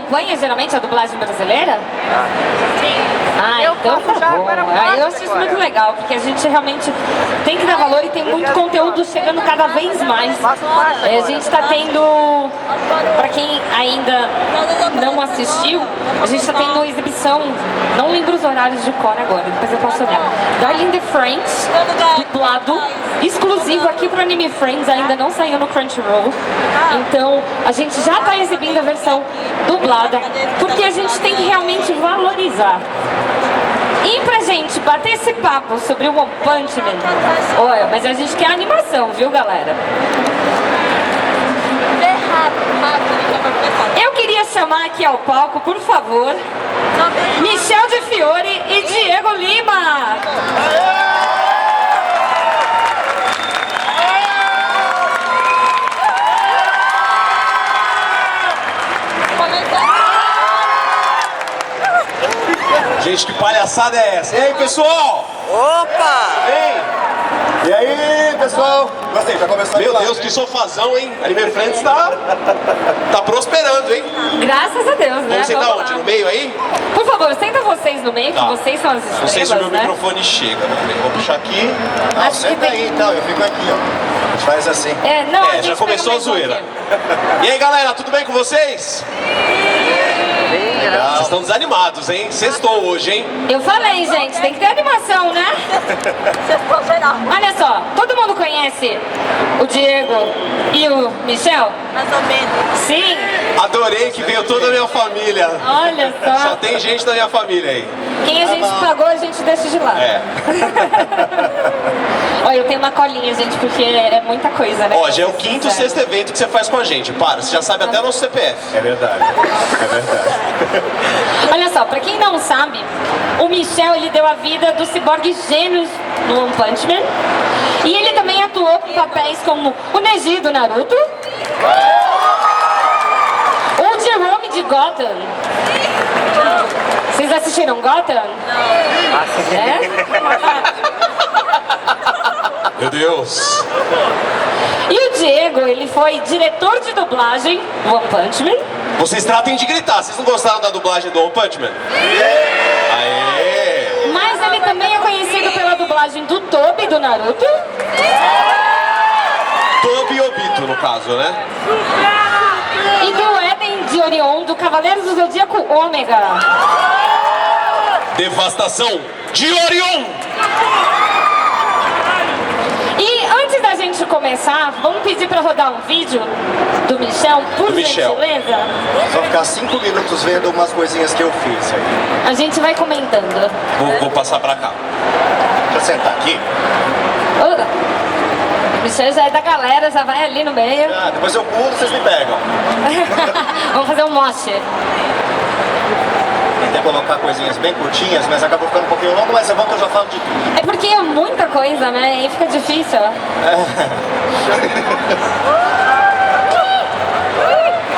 acompanha geralmente a dublagem brasileira? Ah, Eu então faço já tá bom. agora Eu acho isso muito legal, porque a gente realmente tem que dar valor e tem muito conteúdo chegando cada vez mais. A gente está tendo, para quem ainda não assistiu, a gente está tendo exibição, não lembro os horários de cor agora, depois eu posso olhar. Darling the Franxx, dublado, exclusivo aqui para Anime Friends, ainda não saiu no Crunchyroll. Então, a gente já está exibindo a versão dublada, porque a gente tem que realmente valorizar. E pra gente bater esse papo sobre o One Punch Man, olha, mas a gente quer animação, viu, galera? Eu queria chamar aqui ao palco, por favor, Michel de Fiore e Diego Lima. Gente, que palhaçada é essa? E aí, pessoal? Opa! Ei! E aí, pessoal? Gostei, já começou. Meu Deus, que sofazão, hein? Anime Friends tá prosperando, hein? Graças a Deus, né? Vamos sentar Vamos onde? lá. No meio aí? Por favor, senta vocês no meio, que Tá. vocês são as estrelas, Não sei se o meu né? microfone chega. Vou puxar aqui. Acho que tem... Aí, então, eu fico aqui, ó. A gente faz assim. Não, a É, gente já começou a pega mais um zoeira. aqui. E aí, galera, tudo bem com vocês? Vocês estão desanimados, hein? Sextou hoje, hein? Eu falei, gente, tem que ter animação, né? Olha só, todo mundo conhece o Diego e o Michel? Mais ou menos. Sim, Adorei que veio toda a minha família. olha Só só. tem gente da minha família aí. Quem a gente pagou, a gente deixa de lado. É. Olha, eu tenho uma colinha, gente, porque é muita coisa, né? Ó, já é o quinto, sexto evento que você faz com a gente. Para, você já sabe até o nosso CPF. É verdade. É verdade. Olha só, pra quem não sabe, o Michel, ele deu a vida do ciborgue gênios no One Punch Man. E ele também atuou com papéis como o Neji do Naruto, o Jerome de Gotham. Vocês assistiram Gotham? Não. É? Meu Deus. E o Diego, ele foi diretor de dublagem do One Punch Man. Vocês tratem de gritar. Vocês não gostaram da dublagem do One Punch Man? Aê! Mas ele também é conhecido pela dublagem do Tobi do Naruto. Tobi e Obito, no caso, né? E do Eden de Orion, do Cavaleiros do Zodíaco Ômega. Devastação de Orion! E antes da gente começar, vamos pedir pra rodar um vídeo do Michel, por Do Michel. gentileza? Só ficar 5 minutos vendo umas coisinhas que eu fiz aí. A gente vai comentando. Vou passar pra cá. Deixa eu sentar aqui. O Michel já é da galera, já vai ali no meio. Ah, depois eu pulo, vocês me pegam. Vamos fazer um moche. Tentei colocar coisinhas bem curtinhas, mas acabou ficando um pouquinho longo, mas é bom que eu já falo de tudo. É porque é muita coisa, né? E fica difícil.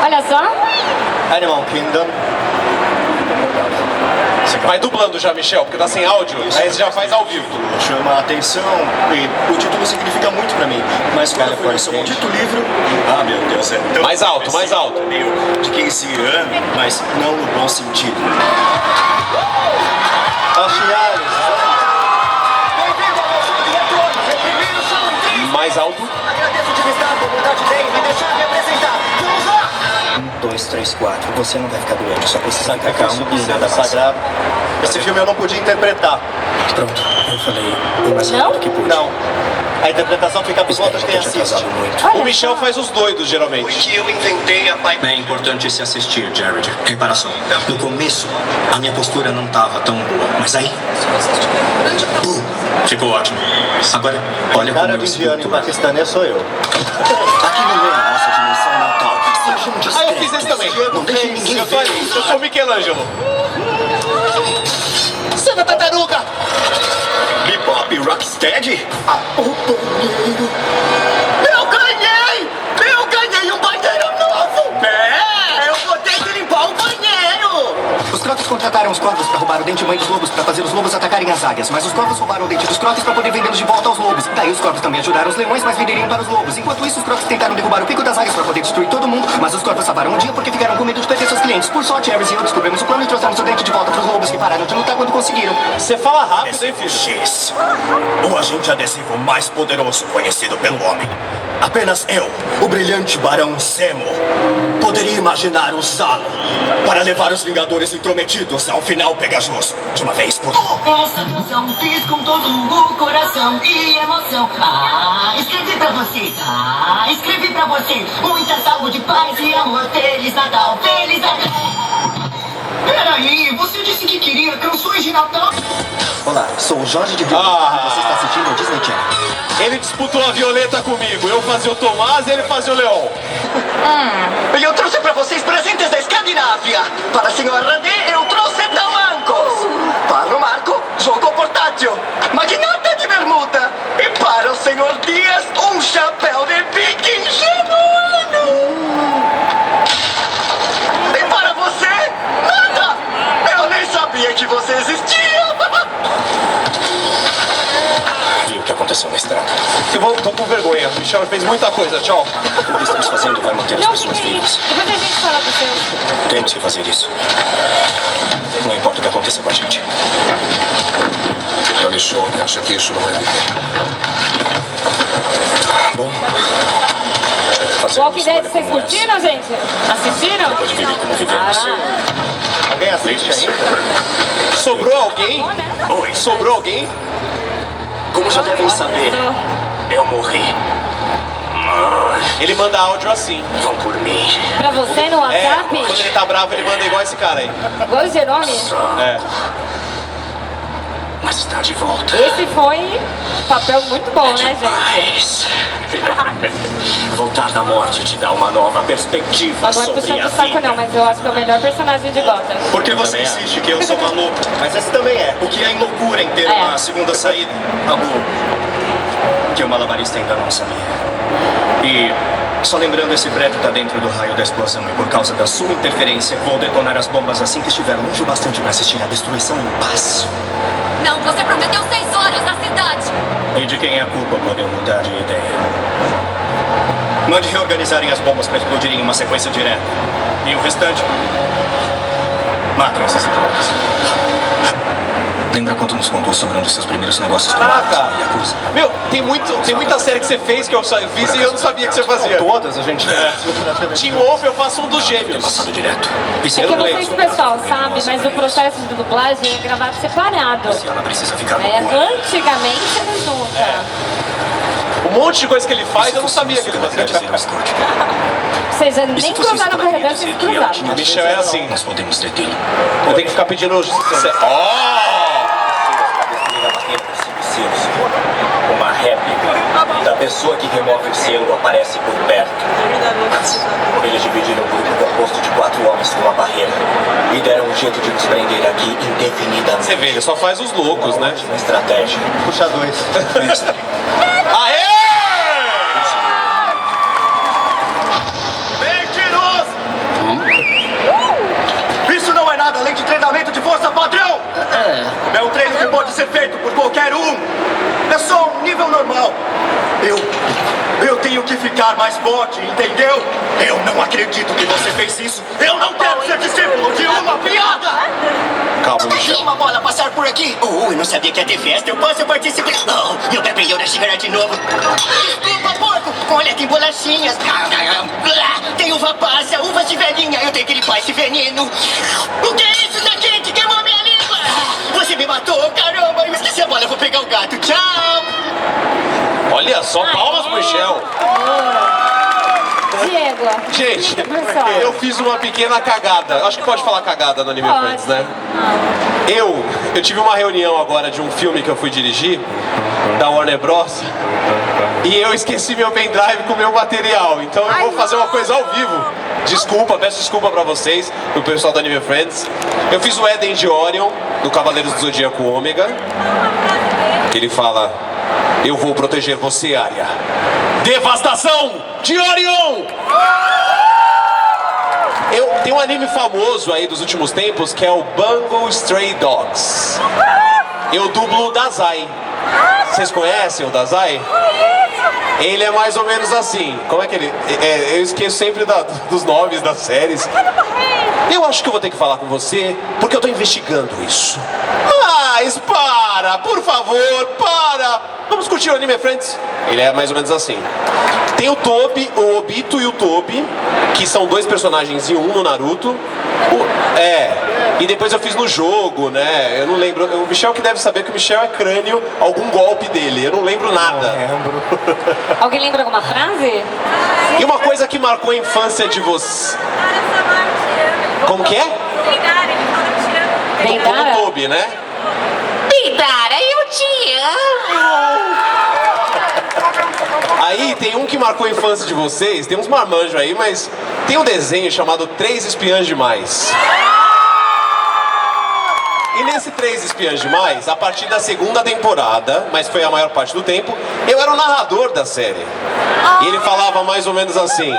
Olha só. Animal Kingdom. Vai dublando já, Michel, porque tá sem áudio. Aí você já faz ao vivo. Chama a atenção e o título significa muito pra mim. Mas quando eu fui ver sobre o dito livro, ah meu Deus, é tão... Mais alto, mais alto. Meio de 15 anos, mas não no bom sentido. Achiares, bem-vindo ao nosso diretor, reprimido são Mais alto. agradeço de estar com vontade bem, me deixar me apresentar. Vamos lá! 1, 2, 3, 4. Você não vai ficar doente, só precisa ficar calmo e nada sagrado. Esse filme eu não podia interpretar. Pronto, eu falei o mais Não? rápido que pude. Não. A interpretação fica por Espero conta de que quem tenha assiste. atrasado muito. Olha O Michel faz os doidos, geralmente. Que eu inventei a pai. É importante se assistir, Jared. Reparação. No começo, a minha postura não tava tão boa, mas aí... Ficou ótimo. Agora, olha como Cara eu de indiano e esculto. paquistanês sou eu. Aqui não é a nossa dimensão natal. Sejam discretos. Ah, eu fiz esse também. Não deixe ninguém Eu tô ver. ali. Eu sou o Michelangelo. Cena tartaruga! Bebop Rocksteady? O banheiro! Eu ganhei! Eu ganhei um banheiro novo! É! Eu vou ter que limpar o banheiro! Os cantos contrataram usaram os corvos pra roubar o dente mãe dos lobos pra fazer os lobos atacarem as águias. Mas os corvos roubaram o dente dos crocs pra poder vendê-los de volta aos lobos. Daí os corvos também ajudaram os leões, mas venderiam para os lobos. Enquanto isso, os crocs tentaram derrubar o pico das águias pra poder destruir todo mundo. Mas os corvos salvaram o dia porque ficaram com medo de perder seus clientes. Por sorte, Harris e eu descobrimos o plano e trouxemos o dente de volta pros lobos que pararam de lutar quando conseguiram. Você fala rápido, hein, filho? X, o agente adesivo mais poderoso conhecido pelo homem. Apenas eu, o brilhante Barão Zemo, poderia imaginar usá-lo para levar os Vingadores intrometidos ao final pegajoso, de uma vez por todas. Essa canção fiz com todo o coração e emoção. Escrevi pra você, escrevi pra você. Muita saúde, paz e amor. Feliz Natal, Feliz Natal. Peraí, você disse que queria canções de Natal? Olá, sou o Jorge de Vilma. Você está assistindo ao Disney Channel. Ele disputou a Violeta comigo. Eu fazia o Tomás e ele fazia o Leon. E eu trouxe pra vocês presentes da Escandinávia. Para a senhora D, eu trouxe tamancos. Para o Marco, jogo portátil. Magnata de bermuda. E para o senhor Dias, um chapéu de viking genuíno. E para você, nada. Eu nem sabia que você existia. E o que aconteceu na estrada? Tô com vergonha. O Michel fez muita coisa. Tchau. O que estamos fazendo vai manter as Não, pessoas Felipe, vivas. depois a gente fala do seu. Temos que fazer isso. Não importa o que aconteça com a gente. Alexandre acha que isso não é viver. Bom, Walking Dead, vocês curtiram, gente? Assistiram? Pode viver como vivemos. Alguém assiste ainda? Sobrou alguém? Oi, Sobrou alguém? como já devem saber, eu morri. Ele manda áudio assim. Vão por mim. Pra você no É, WhatsApp? quando ele tá bravo, ele manda igual esse cara aí. Igual o Jerome? É. Mas está de volta. Esse foi um papel muito bom, né, gente? Mas voltar da morte te dá uma nova perspectiva Não é sobre puxando a o saco vida. não, mas eu acho que é o melhor personagem de Gotham. Porque você insiste que eu sou maluco. Mas esse também é. O que é em loucura em ter É. uma segunda saída. Algo que o malabarista ainda não sabia. E só lembrando, esse prédio tá dentro do raio da explosão. E por causa da sua interferência, vou detonar as bombas assim que estiver longe o bastante para assistir a destruição em paz. Não, você prometeu 6 horas na cidade. E de quem é a culpa pode eu mudar de ideia. Mande reorganizarem as bombas para explodirem em uma sequência direta. E o restante? Matem essas idiotas. Lembra quando nos contou sobre um dos seus primeiros negócios com Caraca! a Yakuza? Meu, tem muita série que você fez que eu fiz e eu não sabia que você fazia. Todas a gente... Team Wolf, eu faço um dos gêmeos. Passado direto. É que eu não sei se o pessoal sabe, mas o processo de dublagem é gravado separado. Se ela precisa ficar no É, cu. antigamente eles juntam. Um monte de coisa que ele faz, eu não sabia que ele fazia. Dizer o escute. Ou seja, nem cruzaram pra redonda, eles cruzaram. O Michel é assim. Nós podemos detê-lo. Eu tenho que ficar pedindo... Uma réplica da pessoa que remove o selo aparece por perto. Eles dividiram o grupo composto de 4 homens com uma barreira e deram um jeito de nos prender aqui indefinidamente. Você vê, ele só faz os loucos, né? Uma estratégia. Puxa dois. Aê! Mentiroso! Isso não é nada além de treinamento de força padrão! É um treino que pode ser feito por qualquer um! É só um nível normal! Eu tenho que ficar mais forte, entendeu? Eu não acredito que você fez isso! Eu não quero ser discípulo de uma piada! Calma, Deixa Michel. uma bola passar por aqui! Eu não sabia que ia ter festa. Eu posso participar? Não, meu Pepe Yoda chegará de novo. Desculpa, porco! Olha, tem bolachinhas. Tem uva passa, uvas de velhinha. Eu tenho que limpar esse veneno. O que é isso, tá quente? Queimou minha língua. Você me matou, caramba. Eu esqueci a bola, eu vou pegar o gato. Tchau. Olha só, palmas pro Michel. Diego. Gente, Pessoal. eu fiz uma pequena cagada. Acho que pode falar cagada no Anime Pode. Friends, né? Eu tive uma reunião agora de um filme que eu fui dirigir, da Warner Bros. E eu esqueci meu pendrive com o meu material. Então eu vou fazer uma coisa ao vivo. Desculpa, peço desculpa pra vocês, pro pessoal do Anime Friends. Eu fiz o Eden de Orion, do Cavaleiros do Zodíaco Ômega. Que ele fala: eu vou proteger você, Arya. Devastação de Orion! Tem um anime famoso aí dos últimos tempos que é o Bungo Stray Dogs. Eu dublo o Dazai. Vocês conhecem o Dazai? Ele é mais ou menos assim. Como é que ele... eu esqueço sempre dos nomes das séries. Eu acho que eu vou ter que falar com você, porque eu tô investigando isso. Mas para, por favor, para. Vamos curtir o Anime Friends? Ele é mais ou menos assim. Tem o Tobi, o Obito e o Tobi, que são dois personagens em um no Naruto. E depois eu fiz no jogo, né? Eu não lembro. O Michel que deve saber que o Michel é crânio, algum golpe dele. Eu não lembro nada. Alguém lembra alguma frase? E uma coisa que marcou a infância de você. Como que é? Como o Tobi, né? Bidara, eu te amo. Aí tem um que marcou a infância de vocês, tem uns marmanjos aí, mas tem um desenho chamado Três Espiãs Demais. E nesse Três Espiãs Demais, a partir da segunda temporada, mas foi a maior parte do tempo, eu era o narrador da série. E ele falava mais ou menos assim: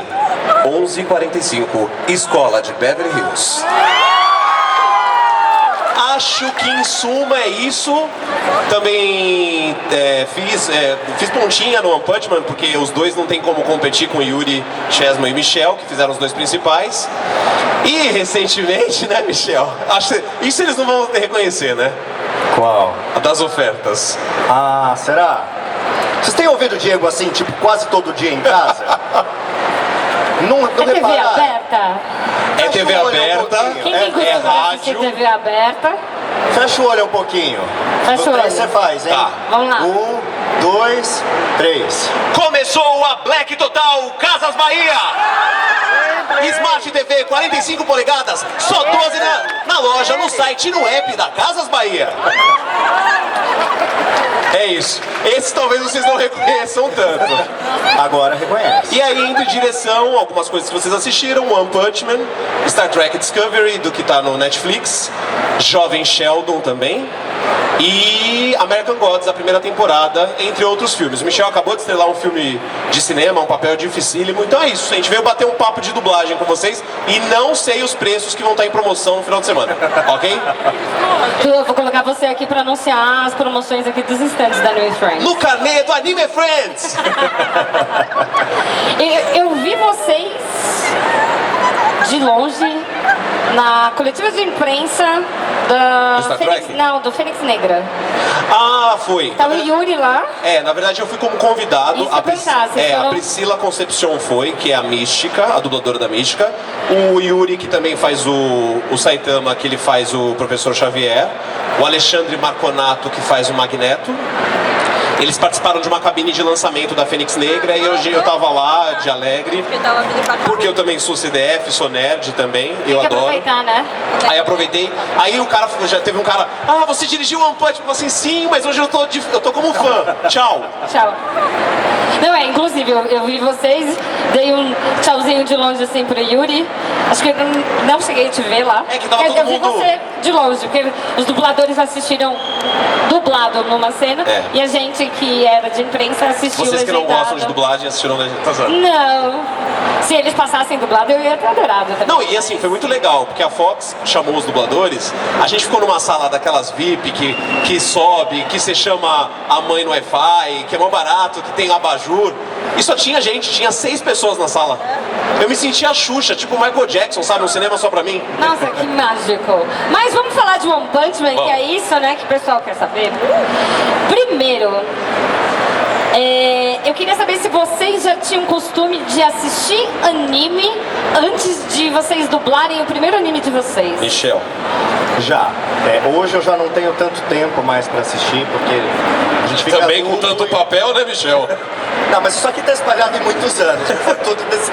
11h45, Escola de Beverly Hills. Acho que em suma é isso. Também fiz pontinha no One Punch Man, porque os dois não tem como competir com Yuri, Chessman e Michel, que fizeram os dois principais. E recentemente, né, Michel? Isso eles não vão reconhecer, né? Qual? A das ofertas. Ah, será? Vocês têm ouvido o Diego assim, tipo, quase todo dia em casa? Não É TV repararam? aberta? É TV aberta, Quem é costuma assistir rádio. TV aberta? Fecha o olho um pouquinho. Fecha o No três olho. você faz, hein? Tá. Vamos lá. 1, 2, 3. Começou a Black Total Casas Bahia! Smart TV 45 polegadas, só 12 na loja, no site e no app da Casas Bahia. É isso. Esse talvez vocês não reconheçam tanto. Agora reconhece. E aí, indo em direção, algumas coisas que vocês assistiram: One Punch Man, Star Trek Discovery, do que tá no Netflix, Jovem Sheldon também, e American Gods, a primeira temporada, entre outros filmes. O Michel acabou de estrelar um filme de cinema, um papel dificílimo. Então é isso, a gente veio bater um papo de dublagem com vocês e não sei os preços que vão estar em promoção no final de semana, ok? Eu vou colocar você aqui para anunciar as promoções aqui dos instantes da Anime Friends. No carnê do Anime Friends! Eu vi vocês de longe na coletiva de imprensa Do Star Trek? do Fênix Negra. Ah, foi. Tava o Yuri lá. Na verdade eu fui como convidado. Isso, vocês A foram- Priscila Concepcion foi, que é a Mística, a dubladora da Mística. O Yuri, que também faz o Saitama, que ele faz o Professor Xavier. O Alexandre Marconato, que faz o Magneto. Eles participaram de uma cabine de lançamento da Fênix Negra e hoje eu tava lá, de alegre, porque eu também sou CDF, sou nerd também, Tem eu que adoro. aproveitar, né? Aí aproveitei, aí o cara, já teve um cara: ah, você dirigiu One Punch? Eu falei assim: sim, mas hoje eu tô como fã, tchau. Tchau. Não, inclusive, eu vi vocês, dei um tchauzinho de longe assim pro Yuri. Acho que eu não cheguei a te ver lá. É que tava Mas todo eu vi mundo- você de longe, porque os dubladores assistiram dublado numa cena É. e a gente que era de imprensa assistiu Vocês que não legendado. gostam de dublagem assistiram legenda. Tá certo. Não. Se eles passassem dublado, eu ia ter adorado também. Não, e assim, foi muito legal, porque a Fox chamou os dubladores, a gente ficou numa sala daquelas VIP que sobe, que você chama a mãe no Wi-Fi, que é mais barato, que tem abajur. E só tinha gente, tinha 6 pessoas na sala. Eu me sentia a Xuxa, tipo o Michael Jackson, sabe? Um cinema só pra mim. Nossa, que mágico. Mas vamos falar de One Punch Man, que Vamos. é isso, né, que o pessoal quer saber. Primeiro, eu queria saber se vocês já tinham costume de assistir anime antes de vocês dublarem o primeiro anime de vocês. Michel. Já. Hoje eu já não tenho tanto tempo mais pra assistir, porque a gente fica Também com adulto tanto e- papel, né, Michel? Não, mas isso aqui tá espalhado em muitos anos. Foi tudo desse...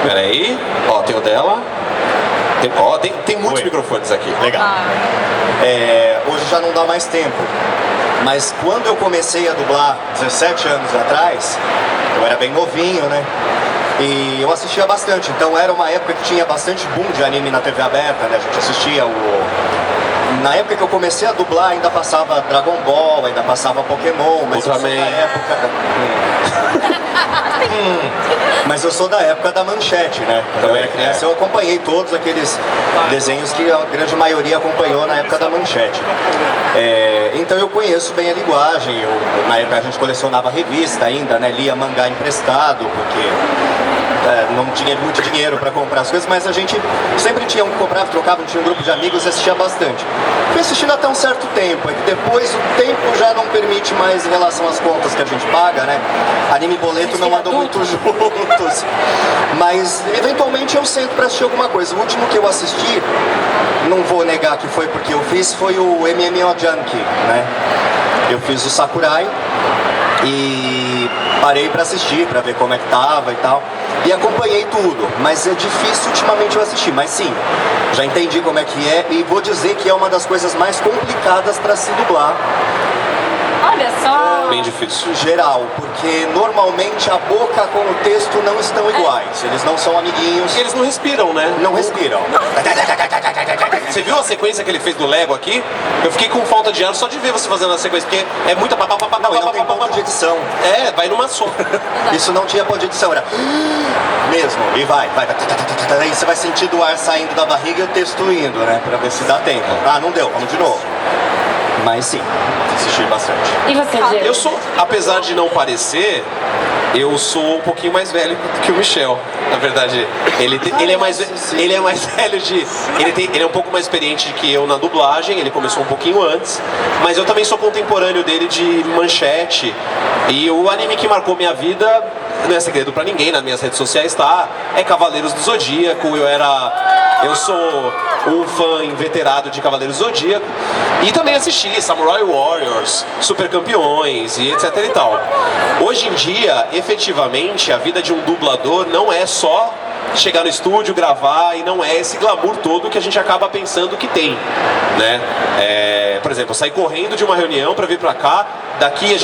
Peraí, ó, tem o dela. Tem muitos Oi. microfones aqui. Legal. Hoje já não dá mais tempo. Mas quando eu comecei a dublar 17 anos atrás, eu era bem novinho, né? E eu assistia bastante. Então era uma época que tinha bastante boom de anime na TV aberta, né? A gente assistia Na época que eu comecei a dublar, ainda passava Dragon Ball, ainda passava Pokémon, mas eu sou da Ultraman. época... Mas eu sou da época da Manchete, né? Quando eu era criança, eu acompanhei todos aqueles desenhos que a grande maioria acompanhou na época da Manchete. Então eu conheço bem a linguagem. Na época a gente colecionava revista ainda, né? Lia mangá emprestado, porque não tinha muito dinheiro para comprar as coisas, mas a gente sempre tinha um que comprava, trocava, tinha um grupo de amigos e assistia bastante. Fui assistindo até um certo tempo, é que depois o tempo já não permite mais em relação às contas que a gente paga, né? Anime e boleto não andam muito juntos. Mas eventualmente eu sento para assistir alguma coisa. O último que eu assisti, não vou negar que foi porque eu fiz, foi o MMO Junkie, né? Eu fiz o Sakurai e parei para assistir, para ver como é que tava e tal. E acompanhei tudo, mas é difícil ultimamente eu assistir. Mas sim, já entendi como é que é e vou dizer que é uma das coisas mais complicadas para se dublar. Olha só. Bem difícil. Em geral, porque normalmente a boca com o texto não estão iguais. Eles não são amiguinhos. Eles não respiram, né? Não respiram. Você viu a sequência que ele fez do Lego aqui? Eu fiquei com falta de ar só de ver você fazendo a sequência, porque é muita Não, e não tem ponto de edição. Vai numa só. Isso não tinha ponto de edição, era mesmo, e vai. Aí você vai sentindo o ar saindo da barriga e o texto indo, né? Pra ver se dá tempo. Ah, não deu, vamos de novo. Mas sim, assisti bastante. E você, Diego? Eu sou, apesar de não parecer, eu sou um pouquinho mais velho que o Michel. Na verdade, ele é mais velho ele é um pouco mais experiente que eu na dublagem, ele começou um pouquinho antes, mas eu também sou contemporâneo dele de Manchete. E o anime que marcou minha vida, não é segredo pra ninguém, nas minhas redes sociais tá, é Cavaleiros do Zodíaco. Eu sou um fã inveterado de Cavaleiros do Zodíaco e também assisti Samurai Warriors, Super Campeões e etc e tal. Hoje em dia, efetivamente, a vida de um dublador não é só chegar no estúdio, gravar, e não é esse glamour todo que a gente acaba pensando que tem, né? Por exemplo, eu saí correndo de uma reunião para vir para cá, daqui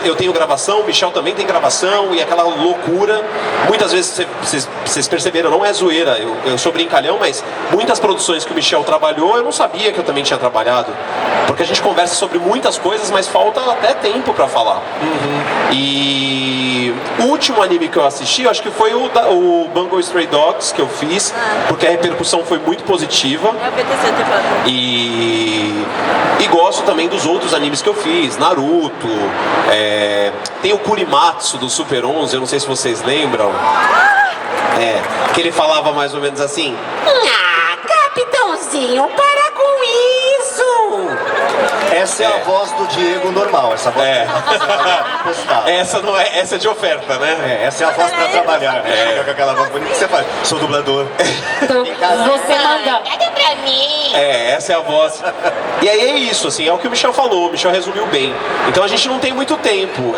eu tenho gravação, o Michel também tem gravação, e aquela loucura. Muitas vezes, vocês perceberam, não é zoeira, eu sou brincalhão, mas muitas produções que o Michel trabalhou, eu não sabia que eu também tinha trabalhado, porque a gente conversa sobre muitas coisas, mas falta até tempo para falar. E o último anime que eu assisti, eu acho que foi o Bungo Stray Dogs que eu fiz, porque a repercussão foi muito positiva. E gosto também dos outros animes que eu fiz, Naruto, tem o Kurimatsu do Super 11, eu não sei se vocês lembram. Que ele falava mais ou menos assim: Capitãozinho, para com isso! Essa é a voz do Diego normal, essa voz postada. Essa não é, essa é de oferta, né? Essa é a voz pra trabalhar, né? Chega com aquela voz bonita que você faz. Sou dublador. Você manda. Pega pra mim! Essa é a voz. E aí é isso, assim, é o que o Michel falou, o Michel resumiu bem. Então a gente não tem muito tempo.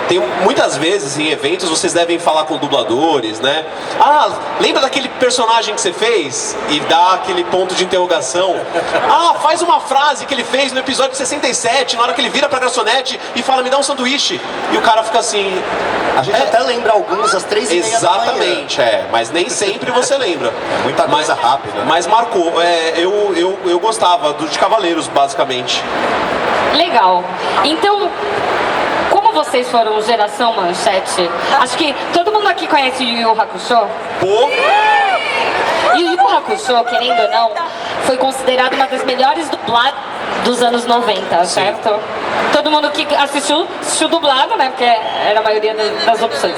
Tem muitas vezes em eventos vocês devem falar com dubladores, né? Ah, lembra daquele personagem que você fez? E dá aquele ponto de interrogação. Ah, faz uma frase que ele fez no episódio 67, na hora que ele vira pra garçonete e fala, me dá um sanduíche. E o cara fica assim... A gente até lembra alguns às 3h30 Exatamente, mas nem sempre você lembra. Muita coisa rápida. Mas marcou. Eu gostava de Cavaleiros, basicamente. Legal. Então, como vocês foram geração Manchete, acho que todo mundo aqui conhece Yu Yu Hakusho? Pô! E Yu Yu Hakusho, querendo ou não, foi considerado uma das melhores dubladas dos anos 90, certo? Todo mundo que assistiu dublado, né? Porque era a maioria das opções.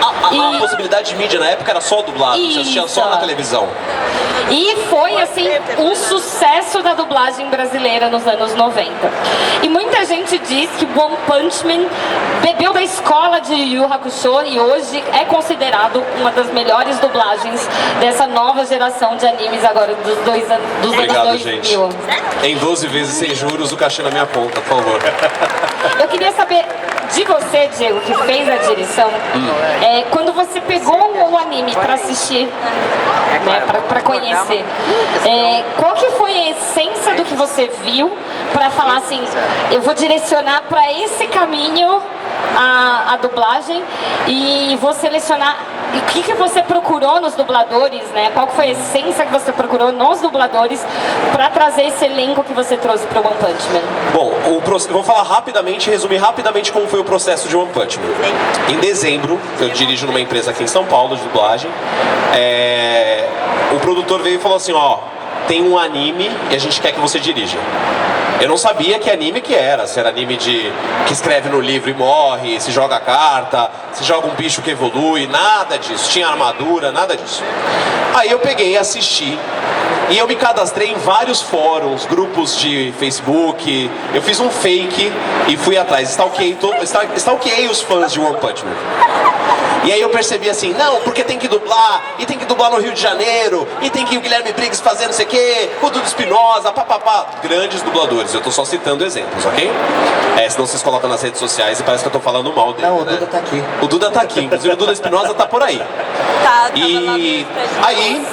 A possibilidade de mídia na época era só dublado, você assistia só na televisão. E foi, assim, um sucesso da dublagem brasileira nos anos 90. E muita gente diz que One Punch Man bebeu da escola de Yu Yu Hakusho e hoje é considerado uma das melhores dublagens dessa nova geração de animes agora dos anos 2000. Gente. Em 12 vezes sem juros, o cachê na minha conta, por favor. Eu queria saber de você, Diego, que fez a direção, quando você pegou o anime para assistir, né, para conhecer, qual que foi a essência do que você viu para falar assim, eu vou direcionar para esse caminho a dublagem e vou selecionar o que você procurou nos dubladores, né? Qual foi a essência que você procurou nos dubladores para trazer esse elenco que você trouxe para One Punch Man? Bom, eu vou falar rapidamente, resumir rapidamente como foi o processo de One Punch Man. Em dezembro, eu dirijo numa empresa aqui em São Paulo de dublagem. O produtor veio e falou assim, ó, tem um anime e a gente quer que você dirija. Eu não sabia que anime que era, se era anime que escreve no livro e morre, se joga carta, se joga um bicho que evolui, nada disso, tinha armadura, nada disso. Aí eu peguei e assisti, e eu me cadastrei em vários fóruns, grupos de Facebook, eu fiz um fake e fui atrás, stalkeei os fãs de One Punch Man. E aí eu percebi assim, não, porque tem que dublar, e tem que dublar no Rio de Janeiro, e tem que o Guilherme Briggs fazer não sei o quê, o Dudu Espinosa, papapá, grandes dubladores, eu tô só citando exemplos, ok? Senão vocês colocam nas redes sociais e parece que eu tô falando mal dele. Não, o Duda tá aqui. O Duda tá aqui, inclusive o Duda Espinosa tá por aí. E aí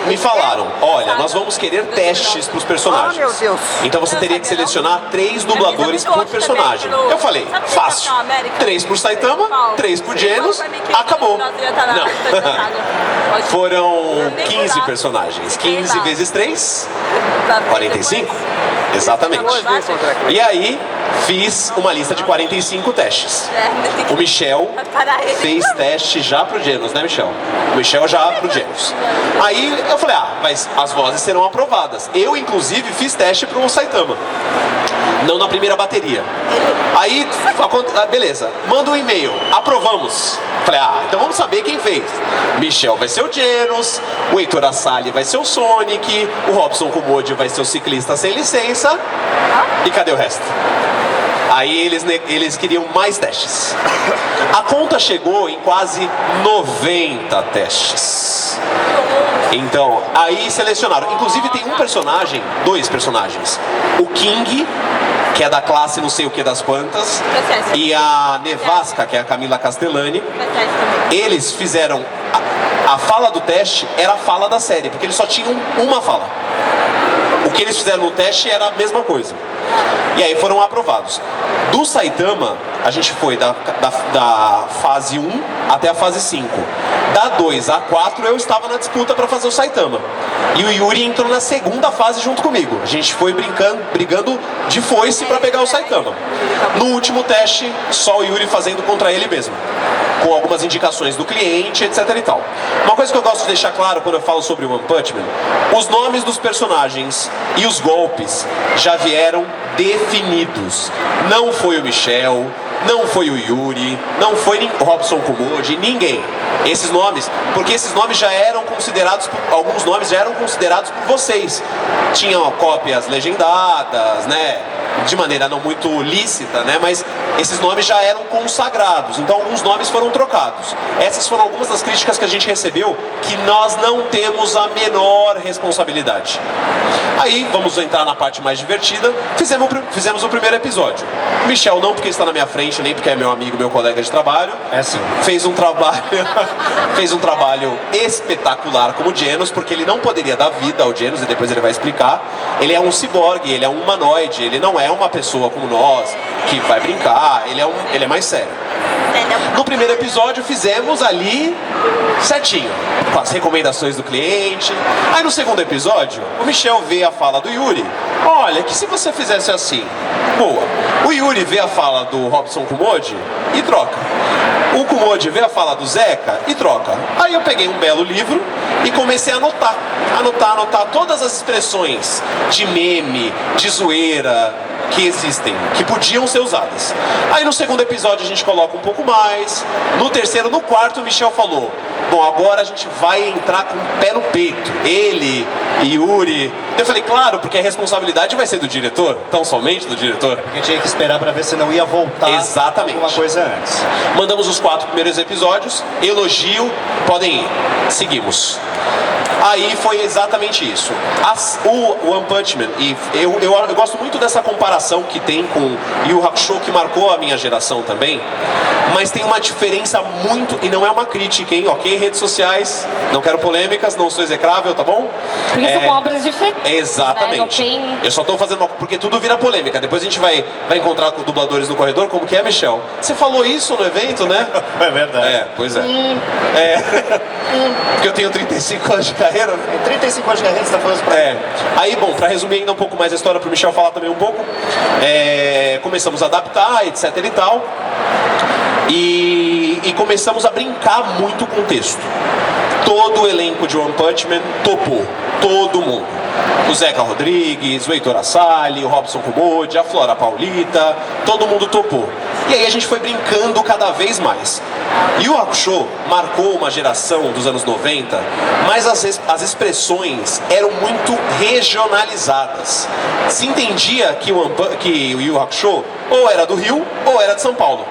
me falaram, olha, nós vamos querer testes pros personagens. Oh, meu Deus. Então você teria que selecionar 3 dubladores por personagem. Eu falei, fácil. 3 por Saitama, 3 por Genos, acabou. Não. Foram 15 personagens. 15 vezes 3, 45? Exatamente. E aí, fiz uma lista de 45 testes. O Michel fez teste já pro Genos, né, Michel? O Michel já pro Genos. Aí eu falei, mas as vozes serão aprovadas. Eu, inclusive, fiz teste pro Saitama. Não na primeira bateria. Aí, beleza, manda um e-mail, aprovamos. Falei, então vamos saber quem fez. Michel vai ser o Genos, o Heitor Assali vai ser o Sonic, o Robson Kumodi vai ser o ciclista sem licença. E cadê o resto? Aí eles queriam mais testes. A conta chegou em quase 90 testes. Então, aí selecionaram. Inclusive tem 2 personagens. O King, que é da classe não sei o que das quantas, e a Nevasca, que é a Camila Castellani. Eles fizeram... A fala do teste era a fala da série, porque eles só tinham uma fala. O que eles fizeram no teste era a mesma coisa. E aí foram aprovados. Do Saitama, a gente foi da fase 1 até a fase 5. Da 2 a 4 eu estava na disputa para fazer o Saitama. E o Yuri entrou na segunda fase junto comigo. A gente foi brigando de foice para pegar o Saitama. No último teste, só o Yuri fazendo contra ele mesmo, com algumas indicações do cliente, etc e tal. Uma coisa que eu gosto de deixar claro quando eu falo sobre o One Punch Man, os nomes dos personagens e os golpes já vieram definidos. Não foi o Michel, não foi o Yuri, não foi o Robson Kumodi, ninguém. Esses nomes, porque esses nomes já eram considerados, alguns nomes já eram considerados por vocês. Tinham cópias legendadas, né? De maneira não muito lícita, né? Mas esses nomes já eram consagrados, então alguns nomes foram trocados. Essas foram algumas das críticas que a gente recebeu, que nós não temos a menor responsabilidade. Aí, vamos entrar na parte mais divertida, fizemos o primeiro episódio. Michel não porque está na minha frente, nem porque é meu amigo, meu colega de trabalho. É sim. Fez um trabalho espetacular como Genos, porque ele não poderia dar vida ao Genos, e depois ele vai explicar. Ele é um ciborgue, ele é um humanoide, ele não é uma pessoa como nós, que vai brincar, ele é mais sério. No primeiro episódio fizemos ali certinho, com as recomendações do cliente. Aí no segundo episódio, o Michel vê a fala do Yuri. Olha, que se você fizesse assim, boa. O Yuri vê a fala do Robson Kumodi e troca. O Kumodi vê a fala do Zeca e troca. Aí eu peguei um belo livro e comecei a anotar todas as expressões de meme, de zoeira que existem, que podiam ser usadas. Aí no segundo episódio a gente coloca um pouco mais. No terceiro, no quarto, o Michel falou: bom, agora a gente vai entrar com o pé no peito. Ele e Yuri. Eu falei, claro, porque a responsabilidade vai ser do diretor, tão somente do diretor. Porque tinha que esperar pra ver se não ia voltar. Exatamente. Alguma coisa antes. Mandamos os 4 primeiros episódios, elogio, podem ir. Seguimos. Aí foi exatamente isso. O One Punch Man, e eu gosto muito dessa comparação que tem com Yu Hakusho, que marcou a minha geração também, mas tem uma diferença muito, e não é uma crítica, hein? Ok, redes sociais, não quero polêmicas, não sou execrável, tá bom? Porque são obras diferentes. Exatamente. Tem... Eu só tô fazendo porque tudo vira polêmica. Depois a gente vai encontrar com dubladores no corredor, como que é, Michel? Você falou isso no evento, né? É verdade. Pois é. Porque eu tenho 35 anos de carreira, né? 35 anos de carreira, você tá falando isso pra Aí, bom, pra resumir ainda um pouco mais a história, pro Michel falar também um pouco, começamos a adaptar, etc e tal, e começamos a brincar muito com o texto. Todo o elenco de One Punch Man topou, todo mundo. O Zeca Rodrigues, o Heitor Assali, o Robson Kumode, a Flora Paulita, todo mundo topou. E aí a gente foi brincando cada vez mais. Yu Hakusho marcou uma geração dos anos 90, mas as expressões eram muito regionalizadas. Se entendia que o Yu Hakusho ou era do Rio ou era de São Paulo.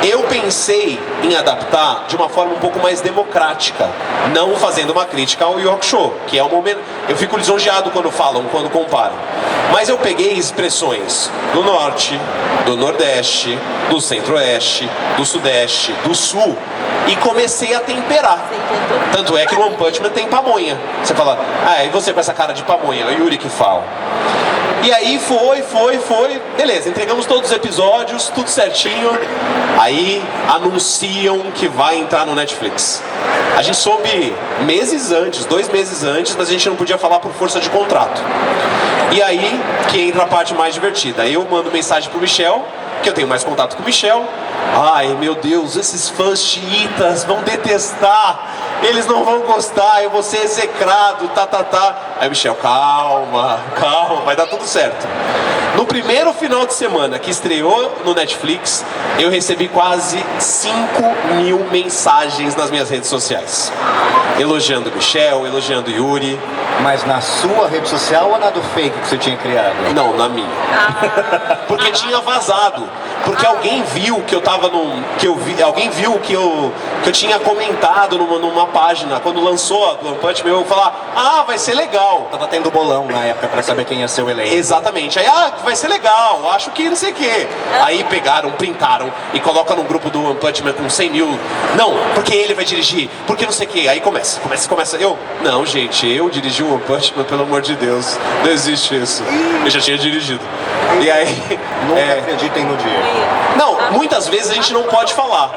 Eu pensei em adaptar de uma forma um pouco mais democrática, não fazendo uma crítica ao Yu Hakusho, que é um momento... Eu fico lisonjeado quando comparam. Mas eu peguei expressões do Norte, do Nordeste, do Centro-Oeste, do Sudeste, do Sul, e comecei a temperar. Tanto é que no One Punch Man tem pamonha. Você fala, e você com essa cara de pamonha? É o Yuri que fala. E aí foi. Beleza, entregamos todos os episódios, tudo certinho. Aí anunciam que vai entrar no Netflix. A gente soube meses antes, 2 meses antes, mas a gente não podia falar por força de contrato. E aí que entra a parte mais divertida. Eu mando mensagem pro Michel, que eu tenho mais contato com o Michel. Ai, meu Deus, esses fãs xiitas vão detestar. Eles não vão gostar, eu vou ser execrado, Aí, Michel, calma, vai dar tudo certo. No primeiro final de semana que estreou no Netflix, eu recebi quase 5.000 mensagens nas minhas redes sociais. Elogiando o Michel, elogiando o Yuri. Mas na sua rede social ou na do fake que você tinha criado? Não, na minha. Porque tinha vazado. Porque alguém viu que eu tava alguém viu que eu tinha comentado numa página. Quando lançou a do One Punch Man, eu falar, vai ser legal. Tava tendo bolão na época pra saber quem ia ser o elenco. Exatamente. Aí, vai ser legal, acho que não sei o quê. Aí pegaram, printaram e colocam no grupo do One Punch Man com 100 mil. Não, porque ele vai dirigir, porque não sei o quê. Aí começa. Não, gente, eu dirigi o One Punch Man, pelo amor de Deus. Não existe isso. Eu já tinha dirigido. E aí... Nunca acreditem no dia. Não, muitas vezes a gente não pode falar.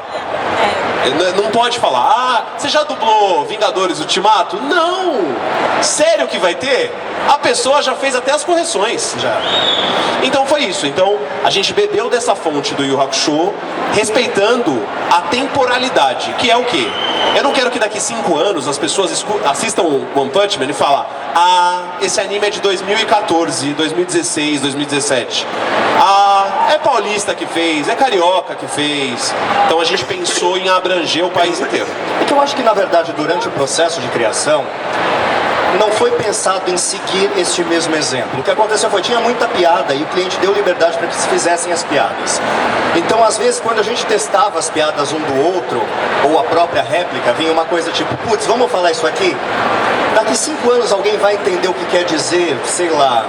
Não pode falar, você já dublou Vingadores Ultimato? Não! Sério que vai ter? A pessoa já fez até as correções. Já. Então foi isso. Então a gente bebeu dessa fonte do Yu Hakusho, respeitando a temporalidade, que é o quê? Eu não quero que daqui 5 anos as pessoas assistam One Punch Man e falem, esse anime é de 2014, 2016, 2017. É paulista que fez, é carioca que fez. Então a gente pensou em abranger o país inteiro. É que eu acho que, na verdade, durante o processo de criação, não foi pensado em seguir este mesmo exemplo. O que aconteceu foi, tinha muita piada e o cliente deu liberdade para que se fizessem as piadas. Então, às vezes, quando a gente testava as piadas um do outro, ou a própria réplica, vinha uma coisa tipo, putz, vamos falar isso aqui? Daqui 5 anos alguém vai entender o que quer dizer, sei lá...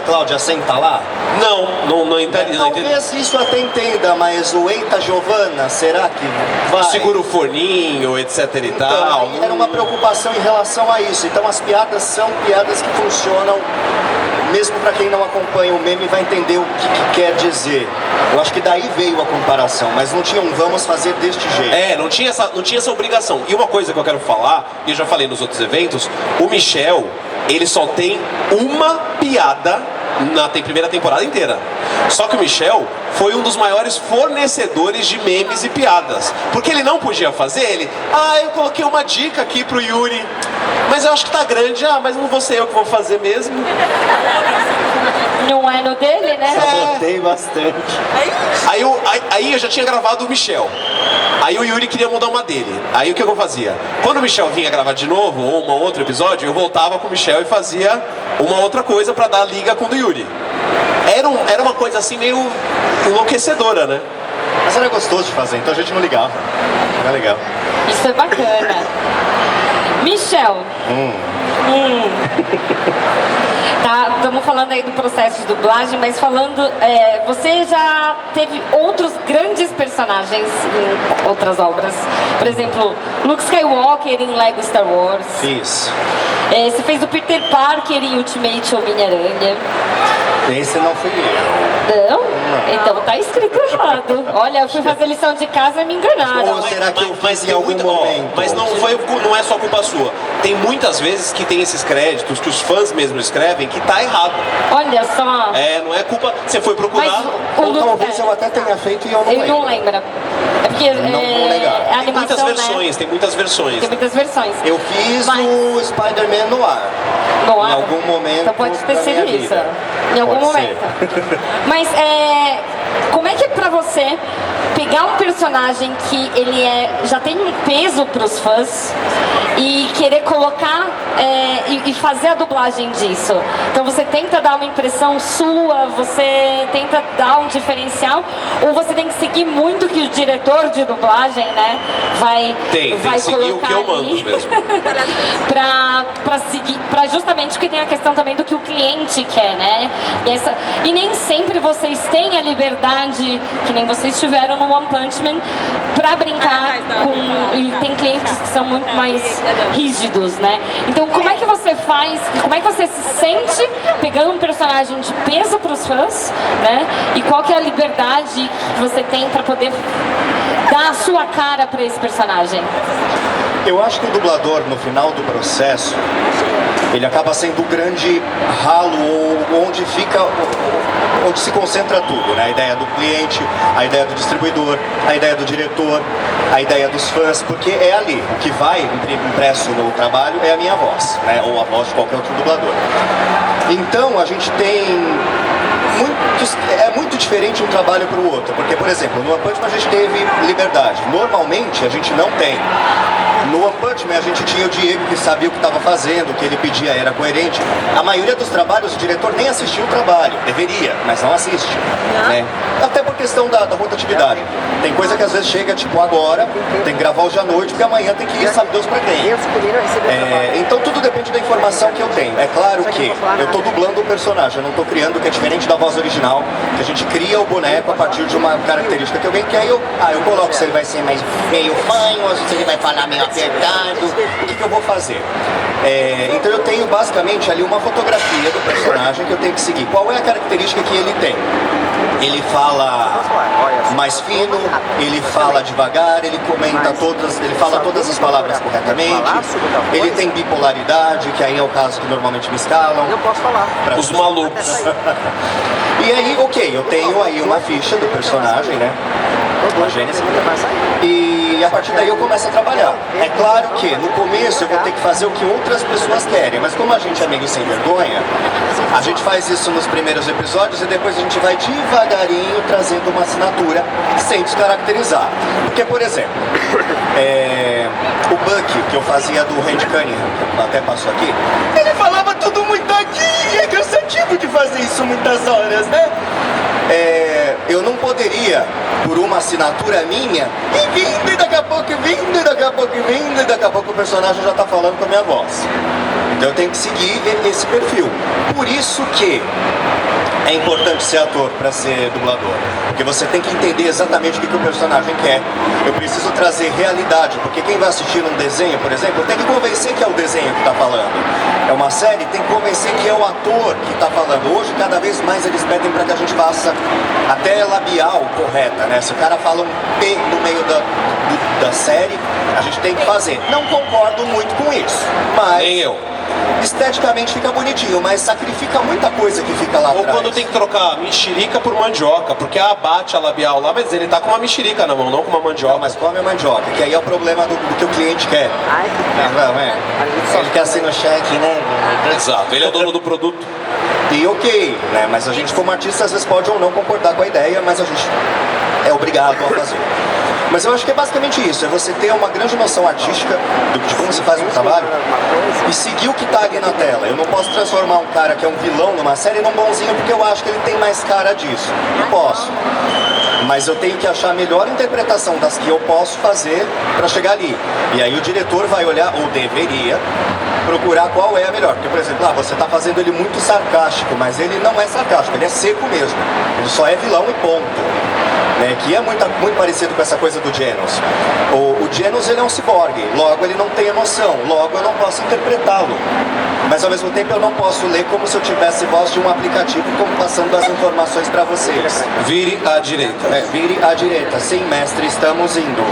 Cláudia, senta lá? Não entendi. Talvez isso até entenda, mas o Eita Giovana, será que vai? Segura o forninho, etc e tal. Era uma preocupação em relação a isso. Então as piadas são piadas que funcionam, mesmo para quem não acompanha o meme vai entender o que quer dizer. Eu acho que daí veio a comparação, mas não tinha vamos fazer deste jeito. Não tinha essa obrigação. E uma coisa que eu quero falar, e eu já falei nos outros eventos, o Michel, ele só tem uma piada na primeira temporada inteira. Só que o Michel foi um dos maiores fornecedores de memes e piadas. Porque ele não podia fazer, eu coloquei uma dica aqui pro Yuri, mas eu acho que tá grande, mas não vou ser eu que vou fazer mesmo. Não é no dele, né? Sabotei bastante. Aí eu já tinha gravado o Michel. Aí o Yuri queria mudar uma dele. Aí o que eu fazia? Quando o Michel vinha gravar de novo, ou um outro episódio, eu voltava com o Michel e fazia uma outra coisa pra dar liga com o do Yuri. Era uma coisa assim meio enlouquecedora, né? Mas era gostoso de fazer, então a gente não ligava. Era legal. Isso é bacana. Michel. Tá, estamos falando aí do processo de dublagem, mas falando, você já teve outros grandes personagens outras obras. Por exemplo, Luke Skywalker em Lego Star Wars. Fiz. Você fez o Peter Parker em Ultimate Homem-Aranha. Esse não fui eu. Não? Então tá escrito errado. Olha, eu fui fazer lição de casa e me enganaram. Ou será que eu fiz em tem algum momento? Mas não é só culpa sua. Tem muitas vezes que tem esses créditos que os fãs mesmo escrevem que tá errado. Olha só. Não é culpa. Você foi procurar. Mas Ou talvez eu até tenha feito e eu não lembro. Ele não lembra. É porque Não vou negar. a Tem muitas animação, versões, né? tem muitas versões. Tem muitas versões. Eu fiz Mas- o Spider-Man no ar. No ar? Em algum momento Então pode ter da sido minha isso. vida. Em algum Pode momento. Mas como é que é pra você pegar um personagem que ele já tem um peso pros fãs e querer colocar e fazer a dublagem disso? Então você tenta dar uma impressão sua, você tenta dar um diferencial, ou você tem que seguir muito o que o diretor de dublagem, né, vai Tem que seguir o que eu mando ali mesmo. pra seguir, pra justamente porque tem a questão também do que o cliente quer, né? E nem sempre vocês têm a liberdade, que nem vocês tiveram no One Punch Man, pra brincar com. E tem clientes que são muito mais rígidos, né? Então como é que você faz, como é que você se sente pegando um personagem de peso pros fãs, né? E qual que é a liberdade que você tem pra poder dar a sua cara pra esse personagem? Eu acho que o dublador, no final do processo, ele acaba sendo o grande ralo ou onde se concentra tudo, né? A ideia do cliente, a ideia do distribuidor, a ideia do diretor, a ideia dos fãs, porque é ali. O que vai impresso no trabalho é a minha voz, né? Ou a voz de qualquer outro dublador. Então, a gente tem é muito diferente um trabalho para o outro, porque, por exemplo, no One Punch Man a gente teve liberdade. Normalmente, a gente não tem. No One Punch Man a gente tinha o Diego que sabia o que estava fazendo, o que ele pedia era coerente. A maioria dos trabalhos o diretor nem assistiu o trabalho, deveria, mas não assiste. Né? Até por questão da rotatividade. Tem coisa que às vezes chega tipo agora, tem que gravar hoje à noite, porque amanhã tem que ir, sabe Deus pra quem. Então tudo depende da informação que eu tenho. É claro que eu estou dublando o personagem, eu não estou criando, que é diferente da voz original, que a gente cria o boneco a partir de uma característica que alguém quer e eu coloco se ele vai ser mais meio fanho, se ele vai falar meio apertado, o que eu vou fazer? Então eu tenho basicamente ali uma fotografia do personagem que eu tenho que seguir. Qual é a característica que ele tem? Ele fala mais fino, ele fala devagar, ele fala todas as palavras corretamente, ele tem bipolaridade, que aí é o caso que normalmente me escalam. Eu posso falar. Os malucos. E aí, ok, eu tenho aí uma ficha do personagem, né? Uma gênese. E a partir daí eu começo a trabalhar. É claro que no começo eu vou ter que fazer o que outras pessoas querem, mas como a gente é meio sem vergonha, a gente faz isso nos primeiros episódios e depois a gente vai devagarinho trazendo uma assinatura sem descaracterizar. Porque, por exemplo, o Bucky, que eu fazia do Randy Cunningham, até passou aqui, ele falava tudo muito aqui, é cansativo de fazer isso muitas horas, né? Eu não poderia, por uma assinatura minha, ir vindo e daqui a pouco vindo, e daqui a pouco vindo, e daqui a pouco o personagem já está falando com a minha voz. Então eu tenho que seguir esse perfil. Por isso que é importante ser ator para ser dublador, porque você tem que entender exatamente o que o personagem quer. Eu preciso trazer realidade, porque quem vai assistir um desenho, por exemplo, tem que convencer que é o desenho que está falando. É uma série, tem que convencer que é o ator que está falando. Hoje, cada vez mais eles pedem para que a gente faça até labial correta, né? Se o cara fala um P no meio da série, a gente tem que fazer. Não concordo muito com isso, mas... Nem eu. Esteticamente fica bonitinho, mas sacrifica muita coisa que fica lá Ou atrás. quando tem que trocar mexerica por mandioca, porque abate a labial lá, mas ele tá com uma mexerica na mão, não com uma mandioca. Não, mas come a mandioca, que aí é o problema do que o cliente quer. Ele quer ser no cheque, né? Exato, ele é o dono do produto. E ok, né? Mas a gente como artista às vezes pode ou não concordar com a ideia, mas a gente é obrigado a fazer. Mas eu acho que é basicamente isso, é você ter uma grande noção artística de como se faz um trabalho e seguir o que está ali na tela. Eu não posso transformar um cara que é um vilão numa série num bonzinho porque eu acho que ele tem mais cara disso. Não posso. mas eu tenho que achar a melhor interpretação das que eu posso fazer para chegar ali. E aí o diretor vai olhar, ou deveria, procurar qual é a melhor. Porque, por exemplo, você está fazendo ele muito sarcástico, mas ele não é sarcástico, ele é seco mesmo. Ele só é vilão e ponto. Que é muito parecido com essa coisa do Genos. O Genos, ele é um ciborgue, logo ele não tem emoção, logo eu não posso interpretá-lo. Mas ao mesmo tempo eu não posso ler como se eu tivesse voz de um aplicativo como passando as informações para vocês. Vire à direita. Vire à direita, sem mestre estamos indo.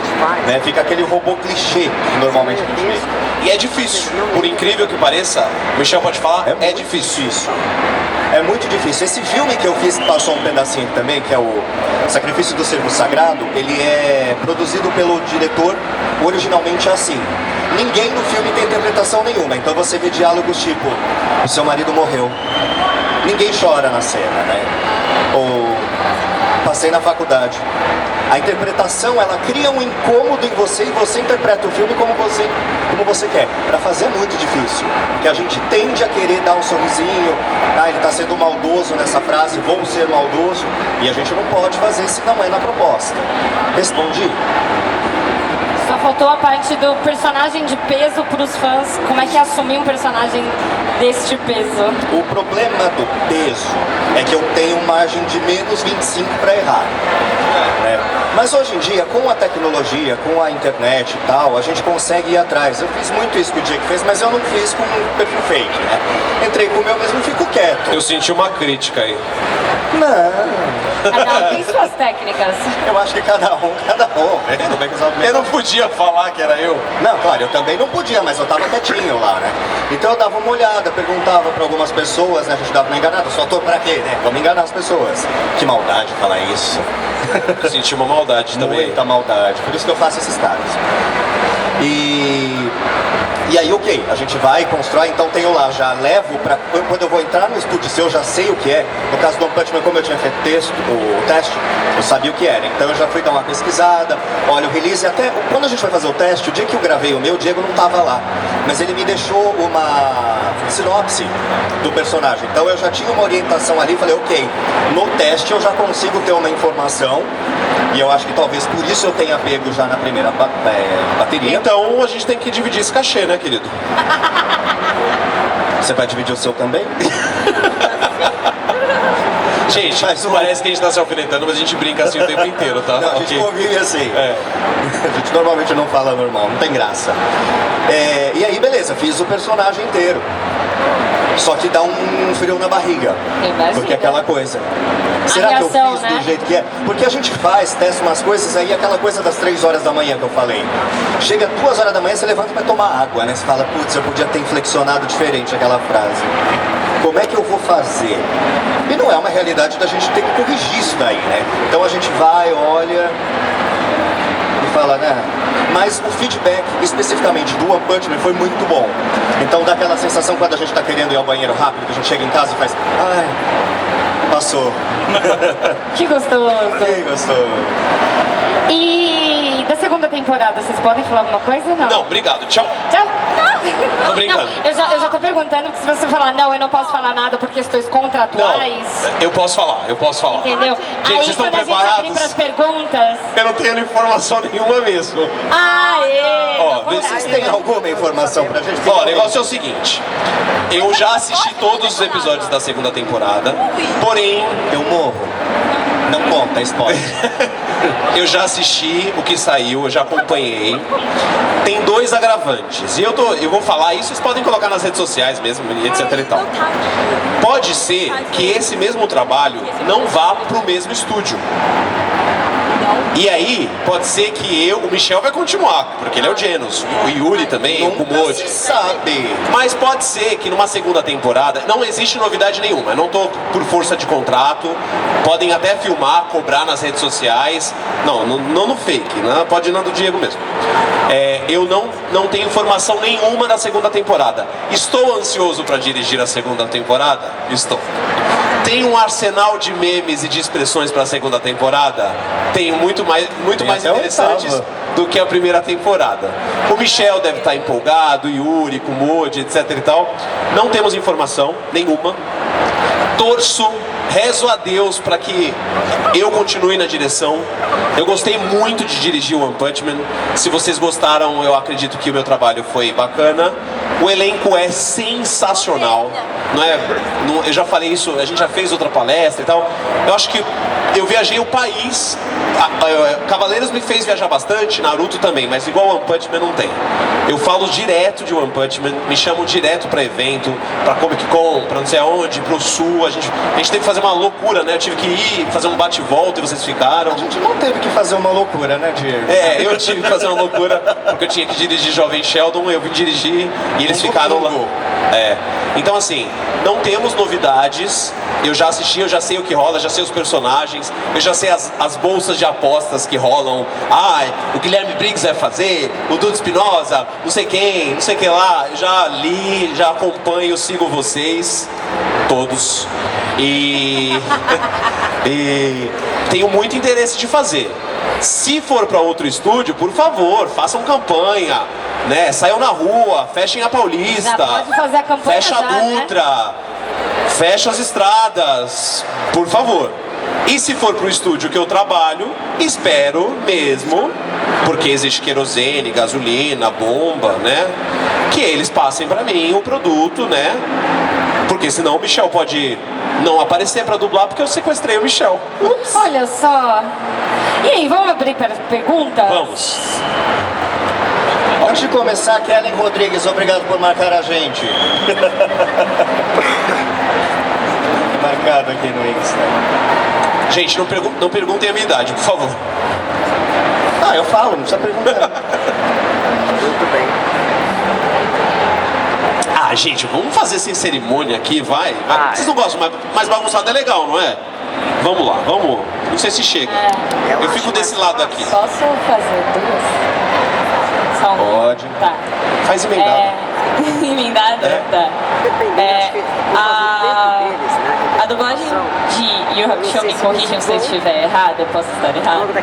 Fica aquele robô clichê que normalmente a gente vê. E é difícil, por incrível que pareça, o Michel pode falar, é difícil. É muito difícil. Esse filme que eu fiz, que passou um pedacinho aqui também, que é o Sacrifício do Cervo Sagrado, ele é produzido pelo diretor originalmente assim. Ninguém no filme tem interpretação nenhuma, então você vê diálogos tipo, o seu marido morreu. Ninguém chora na cena, né? Ou passei na faculdade. A interpretação, ela cria um incômodo em você e você interpreta o filme como você quer. Para fazer é muito difícil, porque a gente tende a querer dar um sorrisinho, ele está sendo maldoso nessa frase, vou ser maldoso, e a gente não pode fazer se não é na proposta. Respondi? Só faltou a parte do personagem de peso para os fãs. Como é que é assumir um personagem deste peso? O problema do peso é que eu tenho margem de menos 25 para errar. Mas hoje em dia, com a tecnologia, com a internet e tal, a gente consegue ir atrás. Eu fiz muito isso que o Diego fez, mas eu não fiz com um perfil fake, né? Entrei com o meu mesmo e fico quieto. Eu senti uma crítica aí. Não. Cada um tem suas técnicas. Eu acho que cada um. Eu não podia falar que era eu. Não, claro, eu também não podia, mas eu tava quietinho lá, né? Então eu dava uma olhada, perguntava pra algumas pessoas, né? A gente dava uma enganada, só tô pra quê, né? Vamos enganar as pessoas. Que maldade falar isso. Eu senti uma maldade também. Muita maldade, por isso que eu faço esses caras. E aí, ok, a gente vai, constrói, então tenho lá, já levo pra... Quando eu vou entrar no estúdio, se eu já sei o que é, no caso do One Punch Man, como eu tinha feito o teste, eu sabia o que era. Então eu já fui dar uma pesquisada, olha o release, até quando a gente vai fazer o teste, o dia que eu gravei o meu, o Diego não estava lá. Mas ele me deixou uma sinopse do personagem. Então eu já tinha uma orientação ali, falei, ok, no teste eu já consigo ter uma informação. E eu acho que talvez por isso eu tenha pego já na primeira bateria. Então a gente tem que dividir esse cachê, né, querido? Você vai dividir o seu também? Gente, parece que a gente tá se alfinetando, mas a gente brinca assim o tempo inteiro, tá? Não, a gente convive assim. É. A gente normalmente não fala normal, não tem graça. E aí, beleza, fiz o personagem inteiro. Só que dá um frio na barriga. Imagina. Porque é aquela coisa. Será reação, que eu fiz né? do jeito que é? Porque a gente testa umas coisas aí, aquela coisa das 3 horas da manhã que eu falei. Chega 2 horas da manhã, você levanta pra tomar água, né? Você fala, putz, eu podia ter inflexionado diferente aquela frase. Como é que eu vou fazer? E não é uma realidade da gente ter que corrigir isso daí, né? Então a gente vai, olha e fala, né? Mas o feedback, especificamente do One Punch Man, foi muito bom. Então dá aquela sensação quando a gente tá querendo ir ao banheiro rápido, que a gente chega em casa e faz, ai, passou. Que gostoso. Que gostoso. E da segunda temporada, vocês podem falar alguma coisa ou não? Não, obrigado. Tchau. Tchau. Tô brincando. Não, eu já tô perguntando, porque se você falar, não, eu não posso falar nada por questões contratuais. Não, eu posso falar. Entendeu? Gente, aí vocês estão quando a gente preparados? abrir pras perguntas... Eu não tenho informação nenhuma mesmo. Aê! Ó, Vocês têm alguma informação pra gente? Ó, o negócio é o seguinte. Eu já assisti todos os episódios da segunda temporada, porém... Eu morro. Não conta, é spoiler. Eu já assisti o que saiu, eu já acompanhei. Tem 2 agravantes. E eu vou falar isso, vocês podem colocar nas redes sociais mesmo, etc e tal. Pode ser que esse mesmo trabalho não vá pro mesmo estúdio. E aí, pode ser que o Michel vai continuar, porque ele é o Genos, o Yuri também, o Kumoji. Se sabe. Mas pode ser que numa segunda temporada, não existe novidade nenhuma, eu não tô por força de contrato, podem até filmar, cobrar nas redes sociais, não no fake, né? Pode ir na do Diego mesmo. Eu não tenho informação nenhuma da segunda temporada. Estou ansioso para dirigir a segunda temporada? Estou. Tem um arsenal de memes e de expressões para a segunda temporada? Tenho muito mais interessantes do que a primeira temporada. O Michel deve estar empolgado, o Yuri, Kumoji, etc e tal. Não temos informação nenhuma. torço, rezo a Deus para que eu continue na direção. Eu gostei muito de dirigir One Punch Man. Se vocês gostaram, eu acredito que o meu trabalho foi bacana. O elenco é sensacional, não é? Eu já falei isso, a gente já fez outra palestra e tal. Eu acho que eu viajei o país. Cavaleiros me fez viajar bastante, Naruto também, mas igual One Punch Man não tem. Eu falo direto de One Punch Man, me chamam direto pra evento, pra Comic Con, pra não sei aonde, pro sul. A gente teve que fazer uma loucura, né? Eu tive que ir fazer um bate-volta e vocês ficaram. A gente não teve que fazer uma loucura, né, Diego? Eu tive que fazer uma loucura, porque eu tinha que dirigir Jovem Sheldon, eu vim dirigir e eles ficaram lá. Então assim, não temos novidades. Eu já assisti, eu já sei o que rola, já sei os personagens, eu já sei as bolsas de apostas que rolam. O Guilherme Briggs vai fazer, o Dudu Espinosa, não sei quem, não sei que lá. Eu já li, já acompanho, sigo vocês, todos. E tenho muito interesse de fazer. Se for para outro estúdio, por favor, façam campanha, né? Saiam na rua, fechem a Paulista, Já pode fazer a campanha fecha já, a Dutra, né? Fecha as estradas, por favor. E se for pro estúdio que eu trabalho, espero mesmo, porque existe querosene, gasolina, bomba, né? Que eles passem pra mim o produto, né? Porque senão o Michel pode não aparecer pra dublar porque eu sequestrei o Michel. Ups. Olha só. E aí, vamos abrir para perguntas? Vamos. Antes de começar, Kellen Rodrigues, obrigado por marcar a gente. Marcado aqui no Insta. Gente, não perguntem a minha idade, por favor. Eu falo, não precisa perguntar. Muito bem. Gente, vamos fazer sem cerimônia aqui, vai. Vocês não gostam, mas bagunçado é legal, não é? Vamos lá, vamos. Não sei se chega. Eu fico desse lado aqui. Posso fazer duas? Só uma? Pode. Tá. Faz emendado. Emendada? Tá. A dublagem de Yu Hakusho, me corrijam se eu estiver errada, eu posso estar errada.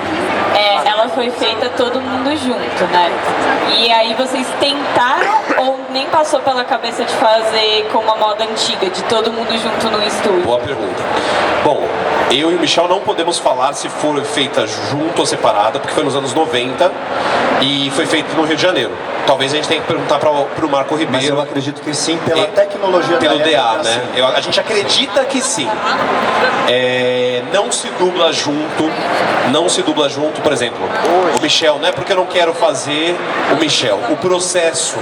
Ela foi feita todo mundo junto, né? E aí vocês tentaram ou nem passou pela cabeça de fazer como a moda antiga, de todo mundo junto no estúdio? Boa pergunta. Bom, eu e o Michel não podemos falar se for feita junto ou separada, porque foi nos anos 90 e foi feito no Rio de Janeiro. Talvez a gente tenha que perguntar para o Marco Ribeiro. Mas eu acredito que sim, pela tecnologia pelo da época, DA, né? A gente acredita que sim. Não se dubla junto, por exemplo, o Michel, não é porque eu não quero fazer o Michel. O processo,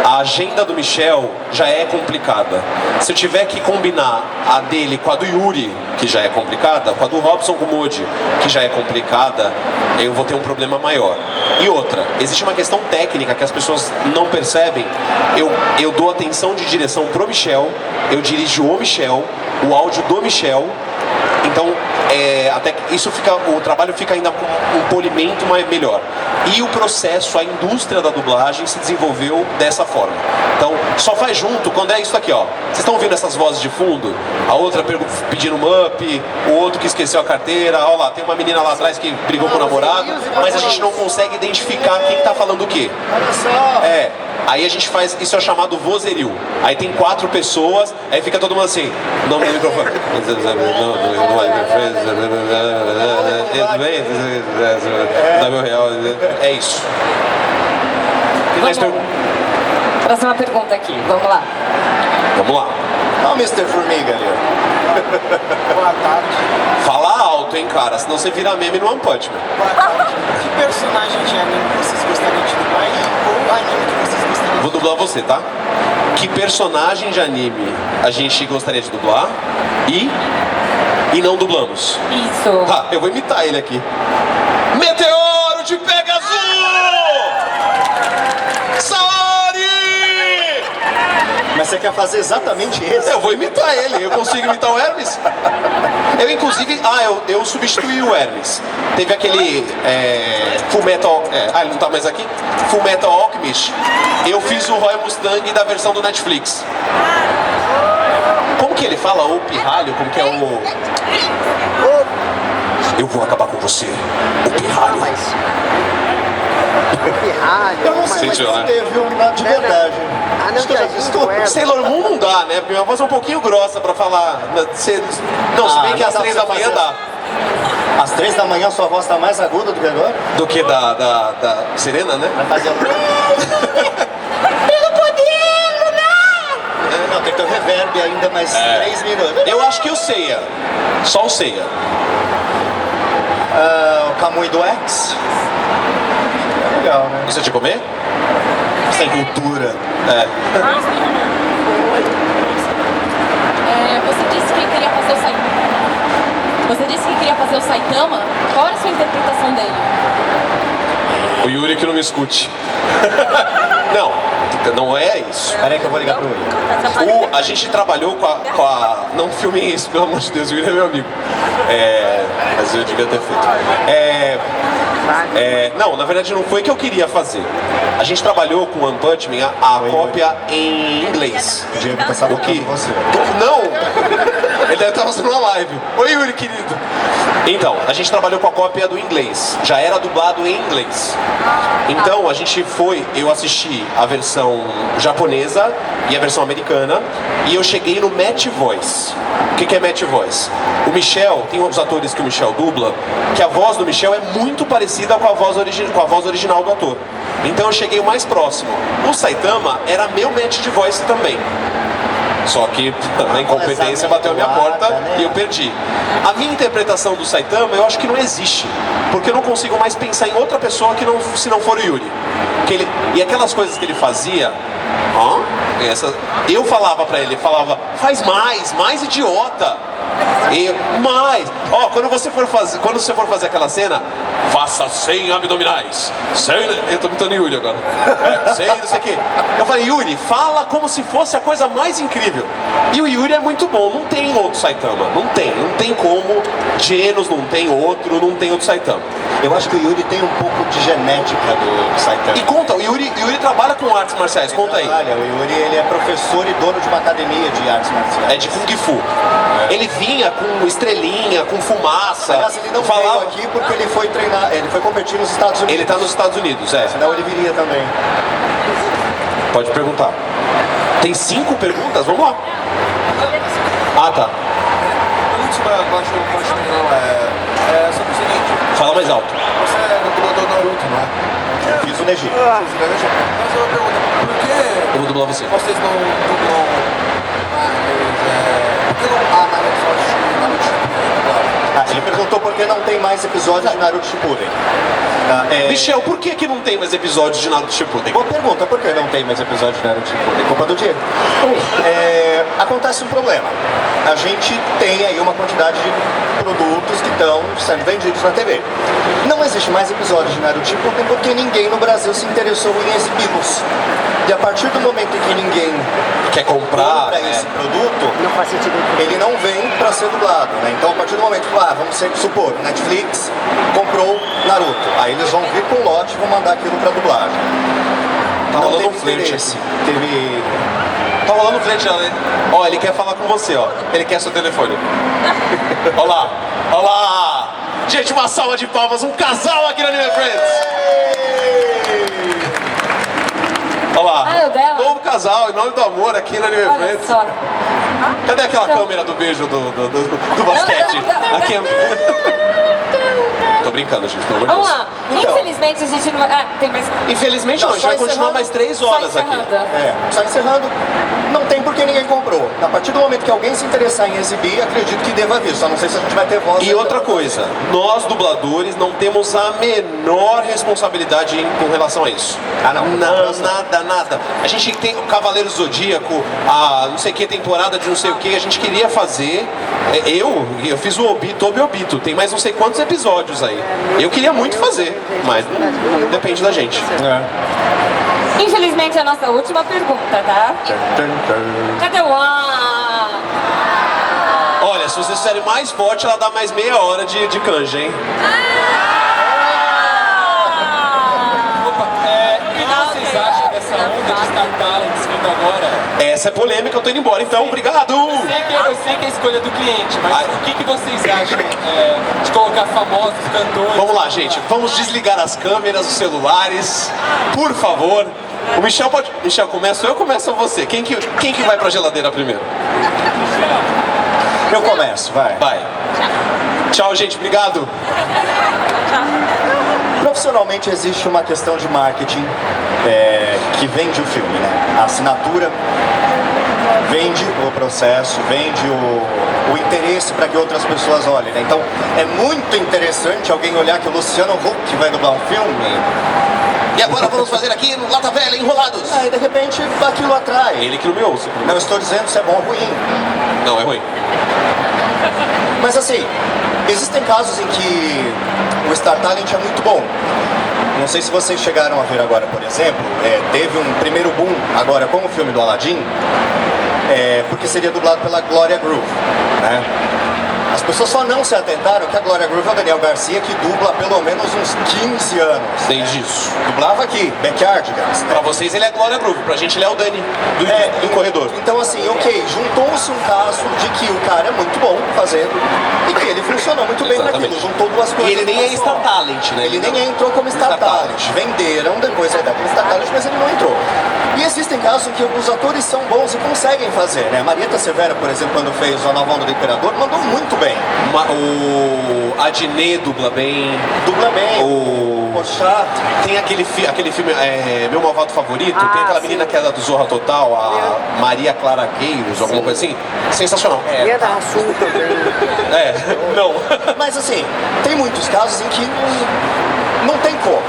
a agenda do Michel já é complicada. Se eu tiver que combinar a dele com a do Yuri, que já é complicada, com a do Robson Gumodi, que já é complicada, eu vou ter um problema maior. E outra, existe uma questão técnica que as pessoas não percebem. Eu dou atenção de direção pro Michel, eu dirijo o Michel, o áudio do Michel. Então, até que o trabalho fica ainda com um polimento melhor. E o processo, a indústria da dublagem se desenvolveu dessa forma. Então, só faz junto quando é isso aqui, ó. Vocês estão ouvindo essas vozes de fundo? A outra pedindo um up, o outro que esqueceu a carteira. Olha lá, tem uma menina lá atrás que brigou com o namorado, mas a gente não consegue identificar quem tá falando o quê. Olha só! Aí a gente faz, isso é chamado vozerio. Aí tem 4 pessoas, aí fica todo mundo assim, nome do microfone. É isso. Tem mais perguntas? Próxima pergunta aqui, vamos lá. Vamos lá. Olha o Mr. Formiga ali, ó. Boa tarde. Fala alto, hein, cara, senão você vira meme no One Punch Man. Boa tarde. Que personagem de anime vocês gostariam de dublar ou anime que vocês gostariam de Vou dublar você, tá? Que personagem de anime a gente gostaria de dublar e não dublamos? Isso. Eu vou imitar ele aqui. Meteoro de Pegasus! Saori! Mas você quer fazer exatamente esse? Eu vou imitar ele. Eu consigo imitar o Hermes? Eu, inclusive... eu substituí o Hermes. Teve aquele... Fullmetal... ele não tá mais aqui? Fullmetal Alchemist. Eu fiz o Roy Mustang da versão do Netflix. Como que ele fala? O pirralho? Como que é o... Eu vou acabar com você, o pirralho. Eu não sei, mas Sentiu, né? teve um de verdade. Acho que eu já fiz tudo. Sailor Moon não dá, né? Porque minha voz é um pouquinho grossa pra falar. Não, se bem que às 3 da manhã dá. Às 3 da manhã sua voz tá mais aguda do que agora? Do que da Serena, né? Vai fazer Pelo poder, Lunar! Não, tem que ter um reverb ainda mais 3 minutos. Eu acho que o Seiya. Só o Seiya. O Kamui do X. É legal, né? Isso é de comer? Sem cultura. Você disse que queria fazer o Saitama. Você disse que queria fazer o Saitama. Qual era a sua interpretação dele? O Yuri que não me escute. Não é isso. Peraí que eu vou ligar pro Yuri. A gente trabalhou com a... Não filmem isso, pelo amor de Deus, o Yuri é meu amigo. Mas eu devia ter feito. Não, na verdade não foi o que eu queria fazer. A gente trabalhou com o One Punch Man a cópia em inglês. O Diego tá sabendo que você. Não! Ele deve estar fazendo uma live. Oi, Yuri, querido. Então, a gente trabalhou com a cópia do inglês. Já era dublado em inglês. Então, eu assisti a versão japonesa e a versão americana. E eu cheguei no Match Voice. O que é Match Voice? O Michel, tem uns atores que o Michel dubla, que a voz do Michel é muito parecida com a voz original do ator. Então eu cheguei o mais próximo. O Saitama era meu match de voice também. Só que a incompetência bateu a minha porta e eu perdi. A minha interpretação do Saitama eu acho que não existe. Porque eu não consigo mais pensar em outra pessoa se não for o Yuri. E aquelas coisas que ele fazia... eu falava pra ele, faz mais idiota. Quando você for fazer aquela cena, faça 100 abdominais. 100, eu tô imitando Yuri agora. 100, não sei o quê. Eu falei, Yuri, fala como se fosse a coisa mais incrível. E o Yuri é muito bom, não tem outro Saitama. Não tem como. Genos não tem outro Saitama. Eu acho que o Yuri tem um pouco de genética do Saitama. E conta, o Yuri trabalha com artes marciais, conta aí. Olha, o Yuri ele é professor e dono de uma academia de artes marciais. É de Kung Fu. Ele vinha com estrelinha, com fumaça. Aliás, ele não veio aqui porque ele foi treinar, ele foi competir nos Estados Unidos. Ele tá nos Estados Unidos, Senão ele viria também. Pode perguntar. Tem 5 perguntas? Vamos lá. Tá. Sobre o seguinte. Fala mais alto. Você é dublador Naruto, não é? Eu fiz o Neji. Mas eu pergunto, por que Eu vou dublar você. vocês não dublam... Por que não há mais episódios de Naruto Shippuden? Ele perguntou por que não tem mais episódios de Naruto Shippuden. Michel, por que não tem mais episódios de Naruto Shippuden? Boa pergunta, por que não tem mais episódios de Naruto Shippuden? Culpa do Diego. Acontece um problema. A gente tem aí uma quantidade de produtos que estão sendo vendidos na TV. Não existe mais episódios de Naruto Shippuden porque ninguém no Brasil se interessou em exibi-los. E a partir do momento em que ninguém quer comprar esse produto, ele não vem para ser dublado, né? Então a partir do momento que, vamos supor, Netflix comprou Naruto, aí eles vão vir com o lote e vão mandar aquilo para dublagem. Tá Não rolando teve um flerte. interesse. Teve... Tá rolando um flerte, né? Ele quer falar com você, Ele quer seu telefone. Olha lá. Gente, uma salva de palmas, um casal aqui no Anime Friends. Olha lá, novo casal, em nome do amor aqui no Anime Friends. Só. Cadê aquela câmera do beijo do basquete? Aqui Tô brincando, gente, pelo amor de Vamos Deus. lá. Infelizmente a gente não vai... tem mais... Infelizmente não, a gente vai continuar mais 3 horas aqui. Só encerrando, não tem porque ninguém comprou. A partir do momento que alguém se interessar em exibir, acredito que deva vir. Só não sei se a gente vai ter voz. E outra coisa, nós dubladores não temos a menor responsabilidade com relação a isso. Nada. A gente tem o Cavaleiro Zodíaco, a não sei que temporada de não sei o que, a gente queria fazer. Eu fiz o Tobi Obito, tem mais não sei quantos episódios aí. Eu queria muito fazer, mas não depende da gente. Infelizmente é a nossa última pergunta, tá? Cadê o Olha, se vocês fizerem mais forte, ela dá mais meia hora de canja, hein? O que vocês acham dessa onda de Star Talents vindo agora? Essa é polêmica, eu tô indo embora, então, obrigado! Eu sei que é a escolha do cliente, mas o que vocês acham de colocar famosos cantores? Vamos lá, gente, vamos desligar as câmeras, os celulares, por favor. O Michel pode... Michel, começo eu ou começa você? Quem que vai pra geladeira primeiro? Eu começo, vai. Vai. Tchau, gente, obrigado. Profissionalmente existe uma questão de marketing que vende o filme, né? A assinatura vende o processo, vende o interesse para que outras pessoas olhem, né? Então é muito interessante alguém olhar que o Luciano Huck vai dublar um filme. E agora vamos fazer aqui no Lata Velha, Enrolados. Aí de repente aquilo atrai. Ele que não me ouça. Não estou dizendo se é bom ou ruim. Não, é ruim. Mas assim, existem casos em que o Star Talent é muito bom. Não sei se vocês chegaram a ver agora, por exemplo, teve um primeiro boom agora com o filme do Aladdin, porque seria dublado pela Gloria Groove, né? As pessoas só não se atentaram que a Gloria Groove é o Daniel Garcia, que dubla há pelo menos uns 15 anos. Desde isso. Dublava aqui, Backyardigans. Pra vocês ele é Gloria Groove, pra gente ele é o Dani, do corredor. Então assim, ok, juntou-se um caso de que o cara é muito bom fazendo e que ele funcionou muito bem naquilo. Juntou duas coisas. E ele nem é Star Talent, né? Ele nem entrou como Star Talent. Venderam depois a ideia como Star Talent, mas ele não entrou. E existem casos em que os atores são bons e conseguem fazer, né? Marieta Severa, por exemplo, quando fez A Nova Onda do Imperador, mandou muito bem. O Adnet dubla bem. Dubla bem. O Pochá. Tem aquele filme, Meu Malvado Favorito, tem aquela menina que é da do Zorra Total, a Maria Clara Gueiros, alguma coisa assim. Sensacional. Ia dar assunto também. Não. Mas assim, tem muitos casos em que não tem como.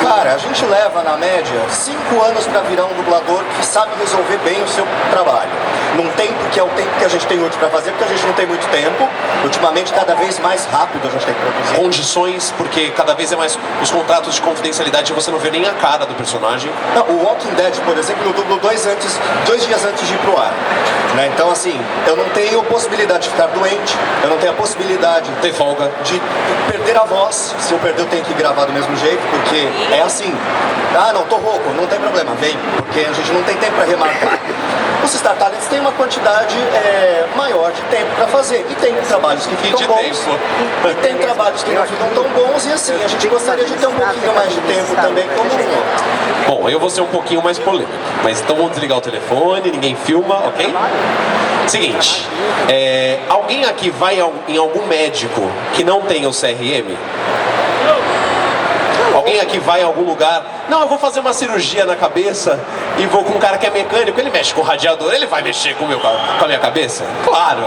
Cara, a gente leva na média 5 anos para virar um dublador que sabe resolver bem o seu trabalho. Num tempo que é o tempo que a gente tem hoje para fazer, porque a gente não tem muito tempo. Ultimamente, cada vez mais rápido a gente tem que produzir. Condições, porque cada vez é mais os contratos de confidencialidade, você não vê nem a cara do personagem. Não, o Walking Dead, por exemplo, eu dublo 2 dias antes de ir pro ar. Né? Então, assim, eu não tenho possibilidade de ficar doente, eu não tenho a possibilidade ter folga, de perder a voz. Se eu perder, eu tenho que gravar do mesmo jeito, porque é assim. Ah, não, tô rouco, não tem problema, vem, porque a gente não tem tempo para remarcar. Os Star Talents têm uma quantidade maior de tempo para fazer. E tem trabalhos que ficam bons. E tem trabalhos que não ficam tão bons. E assim, a gente gostaria de ter um pouquinho mais de tempo também como Bom, eu vou ser um pouquinho mais polêmico. Mas então vamos desligar o telefone, ninguém filma, ok? Seguinte, alguém aqui vai em algum médico que não tenha o CRM? Alguém aqui vai em algum lugar? Não, eu vou fazer uma cirurgia na cabeça e vou com um cara que é mecânico, ele mexe com o radiador, ele vai mexer com a minha cabeça? Claro.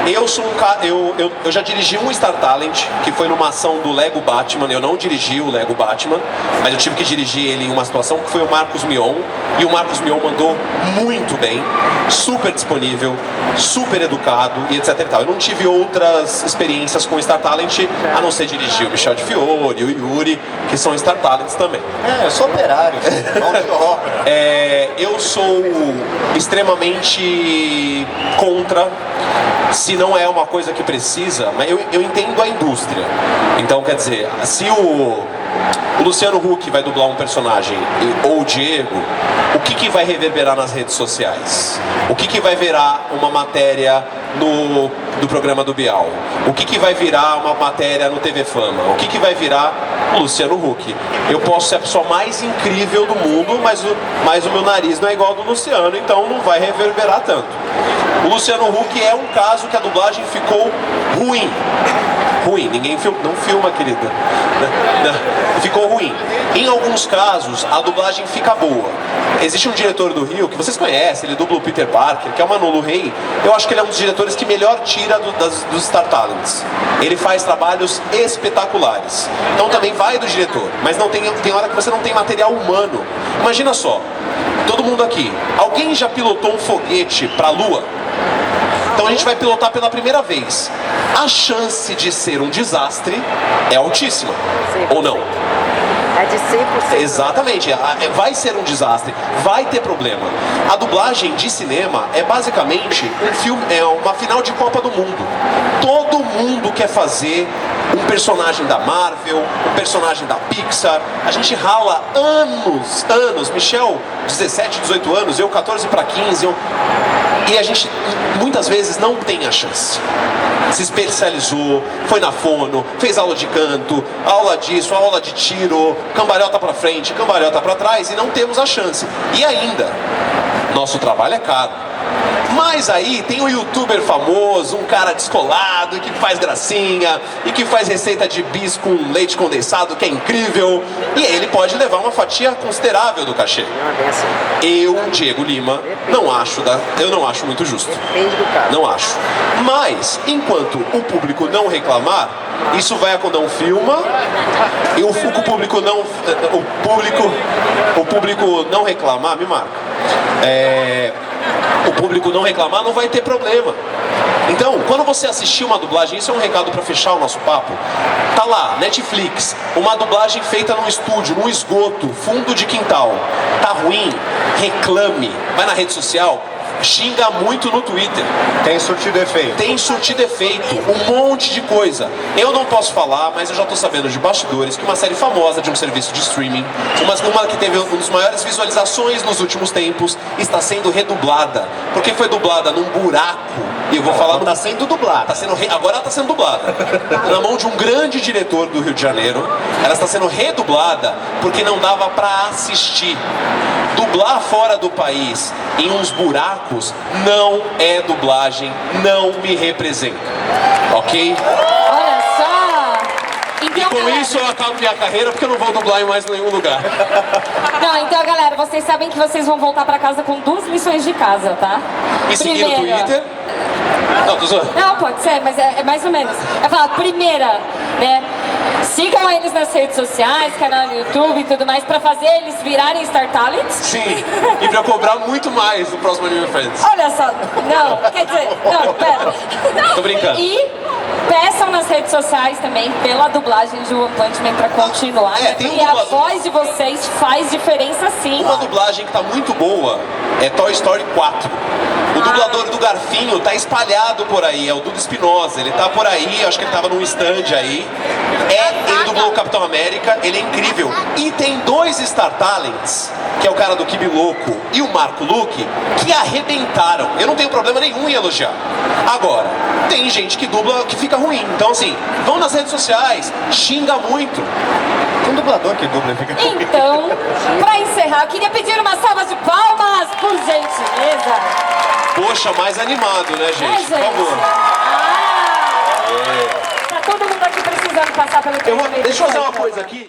Eu sou um cara, eu já dirigi um Star Talent, que foi numa ação do Lego Batman. Eu não dirigi o Lego Batman, mas eu tive que dirigir ele em uma situação que foi o Marcos Mion. E o Marcos Mion mandou muito bem, super disponível, super educado e etc e tal. Eu não tive outras experiências com Star Talent, a não ser dirigir o Michel de Fiore, o Yuri, que são Star Talents também. Eu sou operário, mão de obra. Eu sou extremamente contra, se não é uma coisa que precisa, mas eu entendo a indústria. Então, quer dizer, se o Luciano Huck vai dublar um personagem, ou o Diego, o que vai reverberar nas redes sociais? O que vai virar uma matéria do programa do Bial? O que vai virar uma matéria no TV Fama? O que vai virar o Luciano Huck? Eu posso ser a pessoa mais incrível do mundo, mas o meu nariz não é igual ao do Luciano, então não vai reverberar tanto. O Luciano Huck é um caso que a dublagem ficou ruim. Ninguém não filma, querida. Ficou ruim. Em alguns casos, a dublagem fica boa. Existe um diretor do Rio, que vocês conhecem, ele dubla o Peter Parker, que é o Manolo Rey. Eu acho que ele é um dos diretores que melhor tira dos Star Talents. Ele faz trabalhos espetaculares. Então também vai do diretor, mas não tem hora que você não tem material humano. Imagina só, todo mundo aqui, alguém já pilotou um foguete para a Lua? Então a gente vai pilotar pela primeira vez. A chance de ser um desastre é altíssima, ou não? É de 100%. Exatamente, vai ser um desastre, vai ter problema. A dublagem de cinema é basicamente um filme, é uma final de Copa do Mundo. Todo mundo quer fazer um personagem da Marvel, um personagem da Pixar. A gente rala anos. Michel, 17, 18 anos, eu 14 para 15. E a gente muitas vezes não tem a chance. Se especializou, foi na fono, fez aula de canto, aula disso, aula de tiro, cambalhota pra frente, cambalhota pra trás, e não temos a chance. E ainda, nosso trabalho é caro. Mas aí tem um youtuber famoso, um cara descolado, que faz gracinha e que faz receita de bis com leite condensado, que é incrível, e ele pode levar uma fatia considerável do cachê. Eu, Diego Lima, eu não acho muito justo. Não acho. Mas, enquanto o público não reclamar, isso vai quando não filma, e o público não reclamar, me marca. O público não reclamar, não vai ter problema. Então, quando você assistir uma dublagem, isso é um recado para fechar o nosso papo. Tá lá, Netflix, uma dublagem feita num estúdio, num esgoto, fundo de quintal. Tá ruim? Reclame. Vai na rede social, xinga muito no Twitter. Tem surtido efeito. Tem surtido efeito, um monte de coisa. Eu não posso falar, mas eu já tô sabendo de bastidores que uma série famosa de um serviço de streaming, uma que teve uma das maiores visualizações nos últimos tempos, está sendo redublada. Porque foi dublada num buraco. E eu vou falar... Tá sendo dublada. Agora ela está sendo dublada. Na mão de um grande diretor do Rio de Janeiro. Ela está sendo redublada porque não dava pra assistir. Dublar fora do país, em uns buracos, não é dublagem, não me representa. Ok? Olha só! Então, E com isso eu acabo minha carreira porque eu não vou dublar em mais nenhum lugar. Não, então galera, vocês sabem que vocês vão voltar pra casa com 2 lições de casa, tá? E seguir no Twitter. Não, tô zoando. Não, pode ser, mas é mais ou menos. Eu falo, primeira, né? Sigam eles nas redes sociais, canal no YouTube e tudo mais, pra fazer eles virarem Star Talents. Sim, e pra cobrar muito mais no próximo Anime Friends. Olha só, não, quer dizer, não, pera. Tô brincando. E peçam nas redes sociais também pela dublagem de One Punch Man pra continuar, né? tem um Porque a dublador. voz de vocês faz diferença sim. Uma dublagem que tá muito boa é Toy Story 4. O dublador do Garfinho tá espalhado por aí, é o Dudu Espinosa, ele tá por aí, acho que ele tava num stand aí. Ele dublou o Capitão América, ele é incrível. E tem 2 Star Talents, que é o cara do Kibi Louco e o Marco Luque, que arrebentaram. Eu não tenho problema nenhum em elogiar. Agora, tem gente que dubla que fica ruim. Então assim, vão nas redes sociais, xinga muito. Tem um dublador que dubla e fica ruim. Então, pra encerrar, eu queria pedir uma salva de palmas, por gentileza. Poxa, mais animado, né, gente? Por favor. Tá todo mundo aqui precisando passar pelo Deixa eu fazer uma coisa aqui.